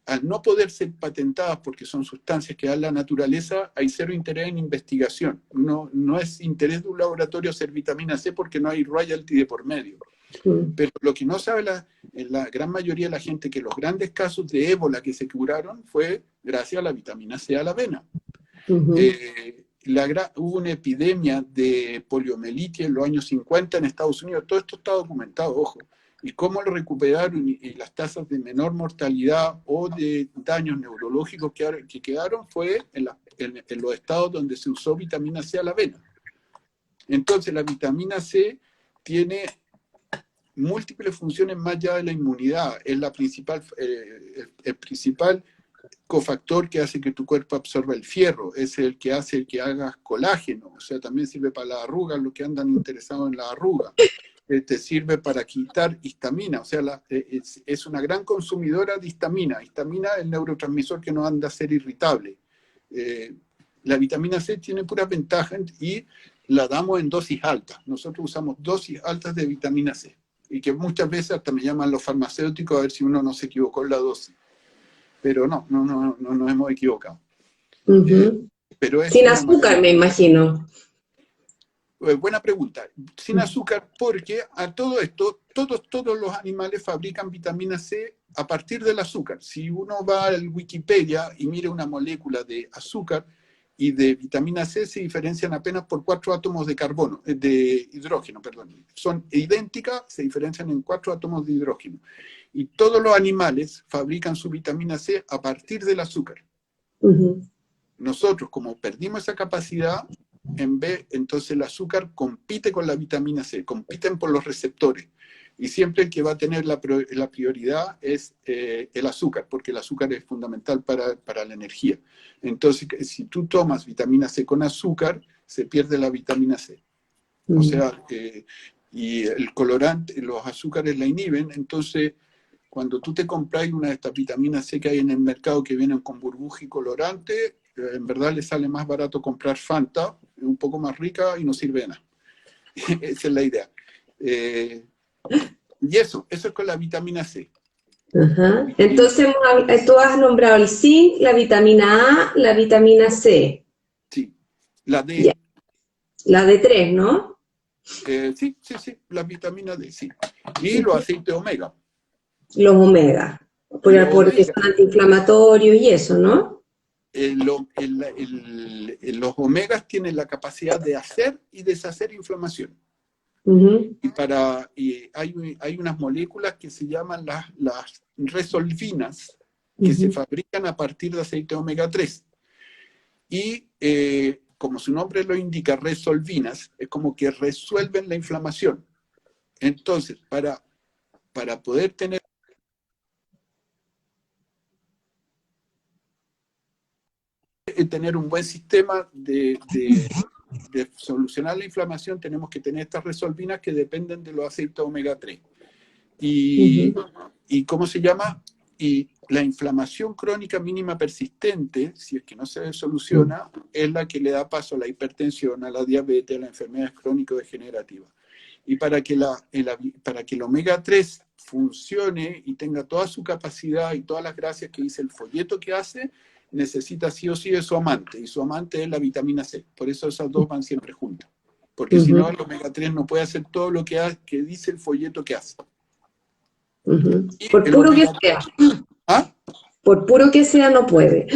al no poder ser patentadas porque son sustancias que da la naturaleza, hay cero interés en investigación. No es interés de un laboratorio hacer vitamina C porque no hay royalty de por medio. Pero lo que no sabe la gran mayoría de la gente, que los grandes casos de ébola que se curaron fue gracias a la vitamina C a la avena. Hubo una epidemia de poliomielitis en los años 50 en Estados Unidos. Todo esto está documentado, ojo. Y cómo lo recuperaron y las tasas de menor mortalidad o de daños neurológicos que quedaron fue en los estados donde se usó vitamina C a la avena. Entonces la vitamina C tiene múltiples funciones más allá de la inmunidad. Es el principal cofactor que hace que tu cuerpo absorba el fierro, es el que hace que hagas colágeno, o sea, también sirve para las arrugas, los que andan interesados en la arruga. Te sirve para quitar histamina, o sea, es una gran consumidora de histamina. Histamina es el neurotransmisor que nos anda a ser irritable. La vitamina C tiene puras ventajas y la damos en dosis altas. Nosotros usamos dosis altas de vitamina C, y que muchas veces hasta me llaman los farmacéuticos a ver si uno no se equivocó en la dosis. Pero no nos hemos equivocado. Pero sin azúcar, me imagino. Buena pregunta. Sin azúcar, porque a todo esto, todos los animales fabrican vitamina C a partir del azúcar. Si uno va al Wikipedia y mira una molécula de azúcar y de vitamina C, se diferencian apenas por 4 átomos de hidrógeno, perdón. Son idénticas, se diferencian en 4 átomos de hidrógeno. Y todos los animales fabrican su vitamina C a partir del azúcar. Nosotros, como perdimos esa capacidad, entonces el azúcar compite con la vitamina C, compiten por los receptores. Y siempre el que va a tener la prioridad es el azúcar, porque el azúcar es fundamental para la energía. Entonces, si tú tomas vitamina C con azúcar, se pierde la vitamina C. O sea, y el colorante, los azúcares la inhiben, entonces cuando tú te compras una de estas vitaminas C que hay en el mercado que vienen con burbuja y colorante, en verdad le sale más barato comprar Fanta, un poco más rica y no sirve de nada. Esa es la idea. Y eso es con la vitamina C. Ajá. Entonces, tú has nombrado el zinc, la vitamina A, la vitamina C. Sí, la D. Ya. La D3, ¿no? Sí, la vitamina D, sí. Y los aceites omega. Los omega, porque son antiinflamatorios y eso, ¿no? Los omegas tienen la capacidad de hacer y deshacer inflamación. Y hay unas moléculas que se llaman las resolvinas, que se fabrican a partir de aceite omega 3. Y como su nombre lo indica, resolvinas, es como que resuelven la inflamación. Entonces, para poder tener un buen sistema de solucionar la inflamación, tenemos que tener estas resolvinas que dependen de los aceites omega 3. Y ¿cómo se llama? Y la inflamación crónica mínima persistente, si es que no se soluciona, es la que le da paso a la hipertensión, a la diabetes, a las enfermedades crónico-degenerativas. Y para que el omega 3 funcione y tenga toda su capacidad y todas las gracias que dice el folleto que hace, necesita sí o sí de su amante, y su amante es la vitamina C. Por eso esas dos van siempre juntas. Porque si no, el omega 3 no puede hacer todo lo que dice el folleto que hace. Por puro que sea. ¿Ah? Por puro que sea, no puede.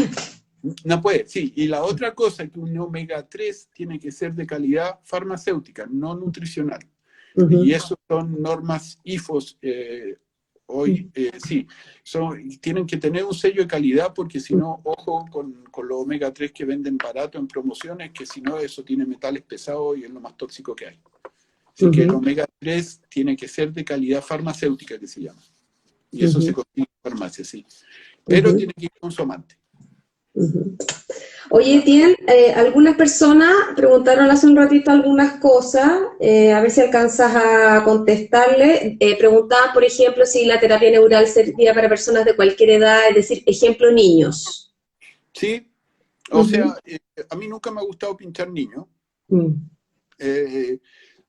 No puede, sí. Y la otra cosa es que un omega 3 tiene que ser de calidad farmacéutica, no nutricional. Y eso son normas IFOS. Sí, tienen que tener un sello de calidad, porque si no, ojo con los omega 3 que venden barato en promociones, que si no, eso tiene metales pesados y es lo más tóxico que hay. Así que el omega 3 tiene que ser de calidad farmacéutica, que se llama. Y eso se consigue en farmacia, sí. Pero tiene que ir con su amante. Oye, Tien, algunas personas preguntaron hace un ratito algunas cosas, a ver si alcanzas a contestarle. Preguntaban, por ejemplo, si la terapia neural servía para personas de cualquier edad, es decir, ejemplo, niños. Sí, o sea, a mí nunca me ha gustado pinchar niños.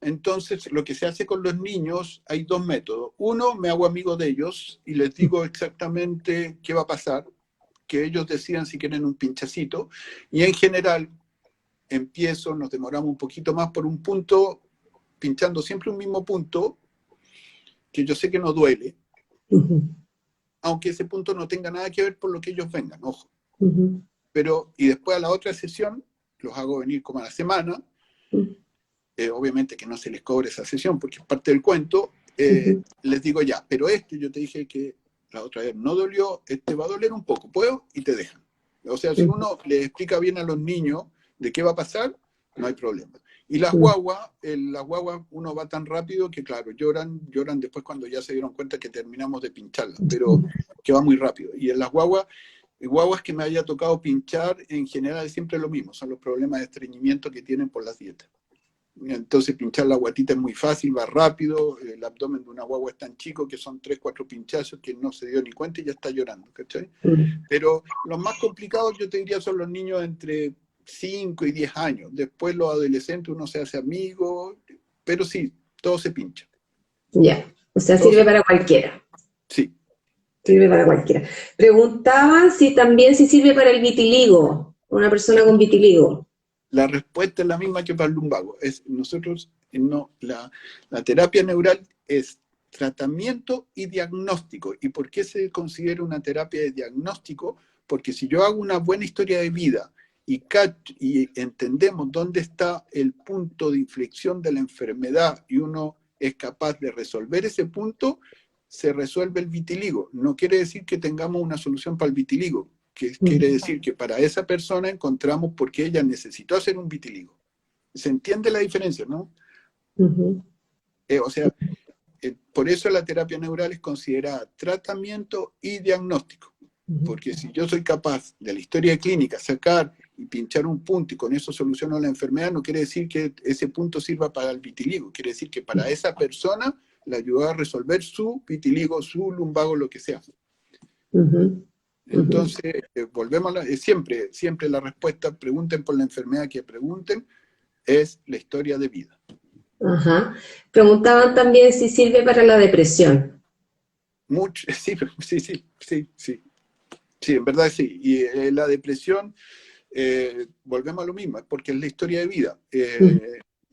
Entonces, lo que se hace con los niños, hay dos métodos. Uno, me hago amigo de ellos y les digo exactamente qué va a pasar, que ellos decidan si quieren un pinchacito. Y en general, nos demoramos un poquito más por un punto, pinchando siempre un mismo punto, que yo sé que no duele, aunque ese punto no tenga nada que ver por lo que ellos vengan, ojo. Y después a la otra sesión, los hago venir como a la semana. Obviamente que no se les cobre esa sesión porque es parte del cuento. Les digo ya, pero yo te dije que la otra vez no dolió, va a doler un poco, ¿puedo? Y te dejan. O sea, si uno le explica bien a los niños de qué va a pasar, no hay problema. Y las guaguas uno va tan rápido que, claro, lloran después cuando ya se dieron cuenta que terminamos de pincharlas, pero que va muy rápido. Y en las guaguas que me haya tocado pinchar, en general es siempre lo mismo, son los problemas de estreñimiento que tienen por las dietas. Entonces pinchar la guatita es muy fácil, va rápido, el abdomen de una guagua es tan chico que son 3, 4 pinchazos que no se dio ni cuenta y ya está llorando, ¿cachai? Pero los más complicados yo te diría son los niños entre 5 y 10 años. Después los adolescentes uno se hace amigo, pero sí, todo se pincha. Ya, o sea, sirve para cualquiera. Sí. Sirve para cualquiera. Preguntaban si sirve para el vitiligo, una persona con vitiligo. La respuesta es la misma que para el lumbago. La terapia neural es tratamiento y diagnóstico. ¿Y por qué se considera una terapia de diagnóstico? Porque si yo hago una buena historia de vida y entendemos dónde está el punto de inflexión de la enfermedad y uno es capaz de resolver ese punto, se resuelve el vitiligo. No quiere decir que tengamos una solución para el vitiligo, que quiere decir que para esa persona encontramos por qué ella necesitó hacer un vitiligo. ¿Se entiende la diferencia, no? O sea, por eso la terapia neural es considerada tratamiento y diagnóstico. Porque si yo soy capaz de la historia clínica sacar y pinchar un punto y con eso soluciono la enfermedad, no quiere decir que ese punto sirva para el vitiligo. Quiere decir que para esa persona le ayuda a resolver su vitiligo, su lumbago, lo que sea. Entonces, volvemos a siempre la respuesta, pregunten por la enfermedad que pregunten, es la historia de vida. Ajá. Preguntaban también si sirve para la depresión. Mucho, sí, en verdad sí. Y la depresión, volvemos a lo mismo, porque es la historia de vida.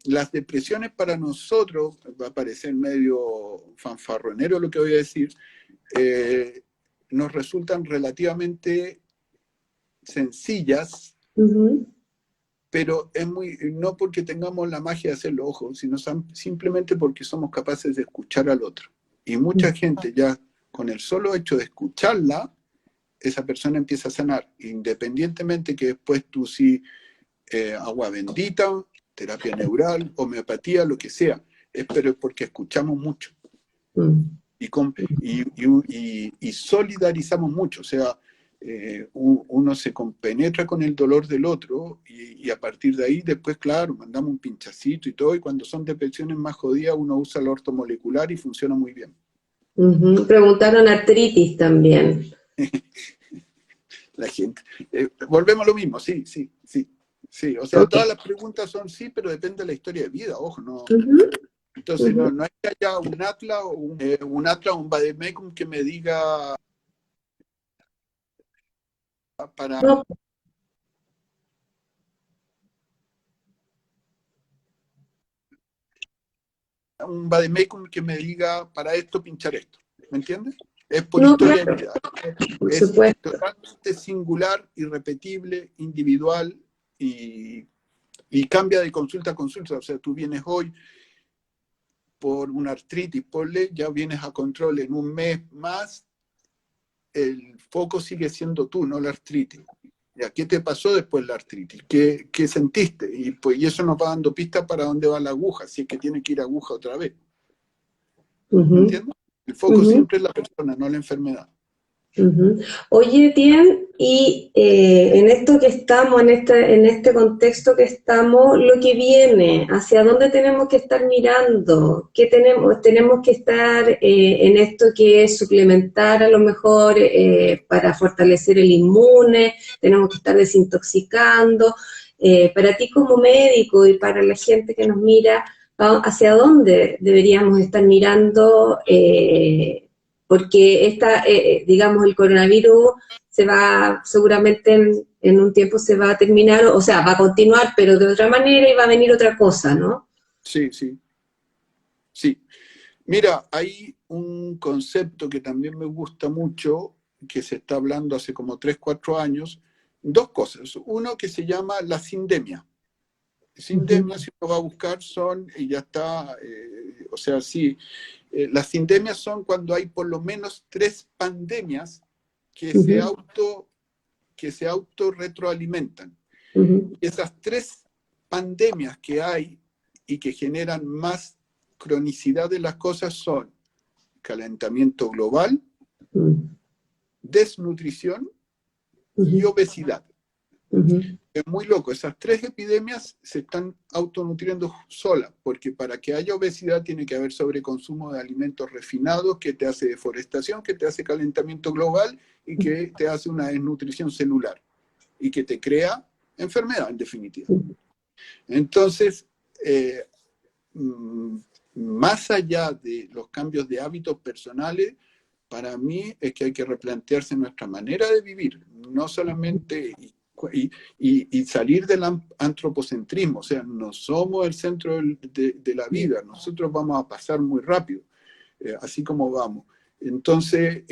Las depresiones para nosotros, va a parecer medio fanfarronero lo que voy a decir, nos resultan relativamente sencillas, pero es no porque tengamos la magia de hacerlo, ojo, sino simplemente porque somos capaces de escuchar al otro. Y mucha gente ya, con el solo hecho de escucharla, esa persona empieza a sanar, independientemente que después tú sí, agua bendita, terapia neural, homeopatía, lo que sea, pero es porque escuchamos mucho. Y solidarizamos mucho, o sea, uno se compenetra con el dolor del otro y a partir de ahí después, claro, mandamos un pinchacito y todo, y cuando son depresiones más jodidas uno usa el ortomolecular y funciona muy bien. Preguntaron artritis también. La gente. Volvemos a lo mismo, sí. O sea, todas las preguntas son sí, pero depende de la historia de vida, ojo, no. Entonces, no hay que haya un atlas o un vademecum que me diga para... No. Un vademecum que me diga para esto pinchar esto, ¿me entiendes? Es por historia de vida. Por es supuesto. totalmente singular, irrepetible, individual y cambia de consulta a consulta. O sea, tú vienes hoy por una artritis, ya vienes a control en un mes más, el foco sigue siendo tú, no la artritis. ¿Ya? ¿Qué te pasó después de la artritis? ¿Qué sentiste? Y eso nos va dando pistas para dónde va la aguja, si es que tiene que ir aguja otra vez. ¿Entiendes? El foco siempre es la persona, no la enfermedad. Oye, Tien, y en esto que estamos, en este contexto que estamos, lo que viene, ¿hacia dónde tenemos que estar mirando? ¿Qué tenemos que estar en esto que es suplementar a lo mejor para fortalecer el inmune? ¿Tenemos que estar desintoxicando? Para ti como médico y para la gente que nos mira, ¿hacia dónde deberíamos estar mirando? Porque digamos, el coronavirus seguramente en un tiempo se va a terminar, o sea, va a continuar, pero de otra manera y va a venir otra cosa, ¿no? Sí. Mira, hay un concepto que también me gusta mucho, que se está hablando hace como 3, 4 años, dos cosas. Uno que se llama la sindemia. Sindemia, si uno va a buscar, y ya está, o sea, sí, las sindemias son cuando hay por lo menos 3 pandemias que se autorretroalimentan. Esas 3 pandemias que hay y que generan más cronicidad de las cosas son calentamiento global, desnutrición y obesidad. Es muy loco, esas 3 epidemias se están autonutriendo solas, porque para que haya obesidad tiene que haber sobreconsumo de alimentos refinados, que te hace deforestación, que te hace calentamiento global y que te hace una desnutrición celular y que te crea enfermedad en definitiva. Entonces, más allá de los cambios de hábitos personales, para mí es que hay que replantearse nuestra manera de vivir, no solamente y salir del antropocentrismo, o sea, no somos el centro de la vida, nosotros vamos a pasar muy rápido, así como vamos. Entonces,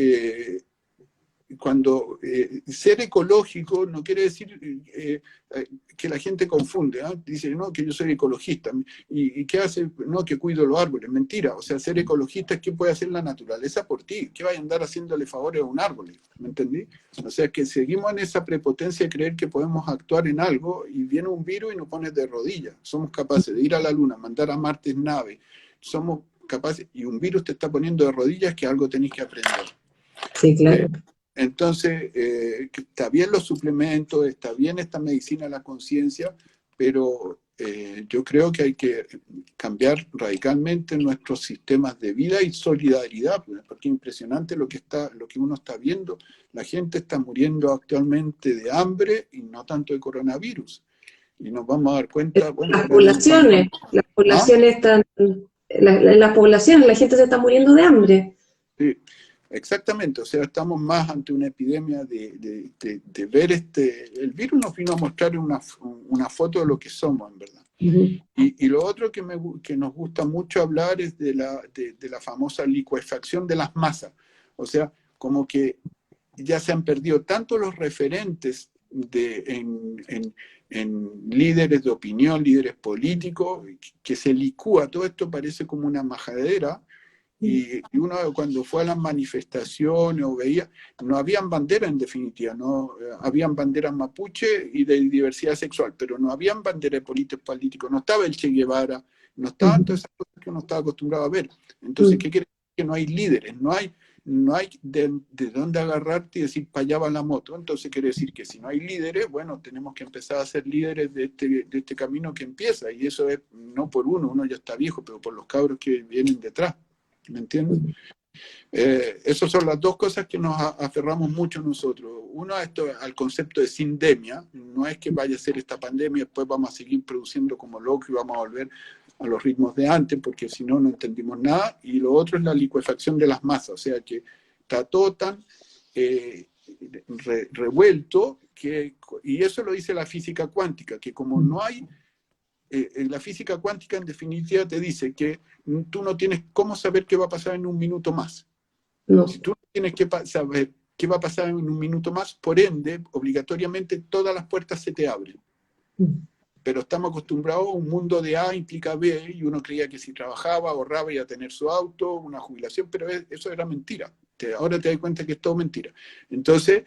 cuando ser ecológico no quiere decir que la gente confunde, ¿eh? Dice, no, que yo soy ecologista, ¿y qué hace? No, que cuido los árboles. Mentira, o sea, ser ecologista es que puede hacer la naturaleza por ti, que vaya a andar haciéndole favores a un árbol, ¿me entendí? O sea, que seguimos en esa prepotencia de creer que podemos actuar en algo y viene un virus y nos pone de rodillas. Somos capaces de ir a la Luna, mandar a Marte en nave, somos capaces, y un virus te está poniendo de rodillas, que algo tenés que aprender. Sí, claro. Entonces, está bien los suplementos, está bien esta medicina de la conciencia, pero yo creo que hay que cambiar radicalmente nuestros sistemas de vida y solidaridad, porque es impresionante lo que uno está viendo. La gente está muriendo actualmente de hambre y no tanto de coronavirus. Y nos vamos a dar cuenta... Bueno, las poblaciones están... Las poblaciones, la gente se está muriendo de hambre. Sí. Exactamente, o sea, estamos más ante una epidemia de ver el virus nos vino a mostrar una foto de lo que somos, en verdad. Uh-huh. Y lo otro que nos gusta mucho hablar es de la famosa licuefacción de las masas. O sea, como que ya se han perdido tanto los referentes en líderes de opinión, líderes políticos, que se licúa, todo esto parece como una majadera. Y uno cuando fue a las manifestaciones o veía, no habían banderas en definitiva, no habían banderas mapuche y de diversidad sexual, pero no habían banderas políticos, no estaba el Che Guevara, no estaban todas esas cosas que uno estaba acostumbrado a ver. Entonces, ¿qué quiere decir? Que no hay líderes, no hay de dónde agarrarte y decir, para allá va la moto. Entonces quiere decir que si no hay líderes, bueno, tenemos que empezar a ser líderes de este camino que empieza, y eso es no por uno ya está viejo, pero por los cabros que vienen detrás. ¿Me entiendes? Esas son las dos cosas que nos aferramos mucho nosotros. Uno, al concepto de sindemia. No es que vaya a ser esta pandemia y después vamos a seguir produciendo como locos y vamos a volver a los ritmos de antes, porque si no, no entendimos nada. Y lo otro es la licuefacción de las masas. O sea que está todo tan revuelto, y eso lo dice la física cuántica, que como no hay... la física cuántica en definitiva te dice que tú no tienes cómo saber qué va a pasar en un minuto más. No. Si tú no tienes que saber qué va a pasar en un minuto más, por ende, obligatoriamente todas las puertas se te abren. Pero estamos acostumbrados a un mundo de A implica B, y uno creía que si trabajaba, ahorraba, iba a tener su auto, una jubilación, pero eso era mentira. Ahora te das cuenta que es todo mentira. Entonces,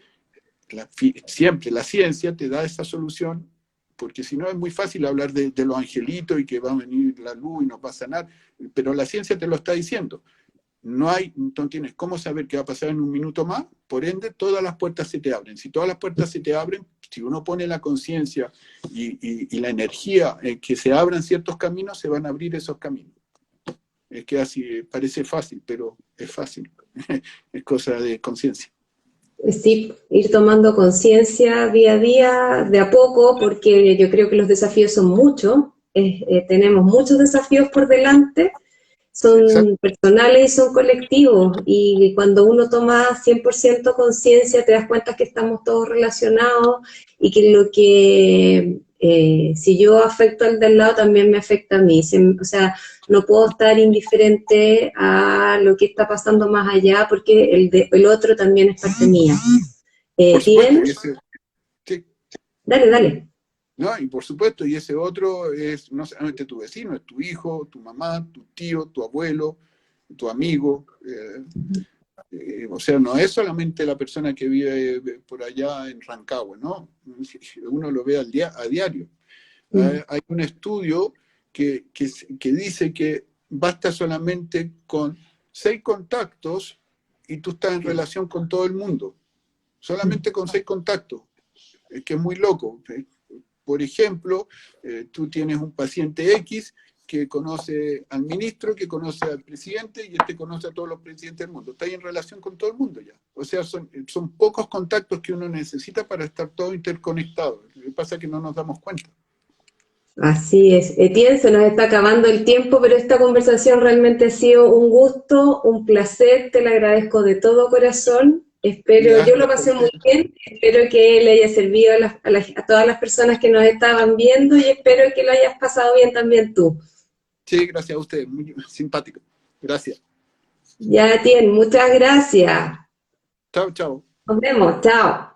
siempre la ciencia te da esa solución, porque si no es muy fácil hablar de los angelitos y que va a venir la luz y nos va a sanar, pero la ciencia te lo está diciendo. No tienes cómo saber qué va a pasar en un minuto más, por ende todas las puertas se te abren. Si todas las puertas se te abren, si uno pone la conciencia y la energía en que se abran ciertos caminos, se van a abrir esos caminos. Es que así parece fácil, pero es fácil. Es cosa de conciencia. Sí, ir tomando conciencia día a día, de a poco, porque yo creo que los desafíos son muchos, tenemos muchos desafíos por delante, son personales y son colectivos, y cuando uno toma 100% conciencia te das cuenta que estamos todos relacionados y que lo que, si yo afecto al del lado, también me afecta a mí. O sea, no puedo estar indiferente a lo que está pasando más allá, porque el otro también es parte mía. ¿Tienes? Sí. Dale. No, y por supuesto, y ese otro es no solamente tu vecino, es tu hijo, tu mamá, tu tío, tu abuelo, tu amigo. O sea, no es solamente la persona que vive por allá en Rancagua, ¿no? Uno lo ve a diario. Hay un estudio que dice que basta solamente con 6 contactos y tú estás en relación con todo el mundo. Solamente con 6 contactos. Es que es muy loco. Por ejemplo, tú tienes un paciente X que conoce al ministro, que conoce al presidente, y este conoce a todos los presidentes del mundo. Está ahí en relación con todo el mundo ya. O sea, son pocos contactos que uno necesita para estar todo interconectado. Lo que pasa es que no nos damos cuenta. Así es. Etienne, se nos está acabando el tiempo, pero esta conversación realmente ha sido un gusto, un placer, te lo agradezco de todo corazón. Yo lo pasé muy bien, espero que le haya servido a todas las personas que nos estaban viendo, y espero que lo hayas pasado bien también tú. Sí, gracias a usted, muy simpático. Gracias. Ya, Etienne, muchas gracias. Chao, chao. Nos vemos, chao.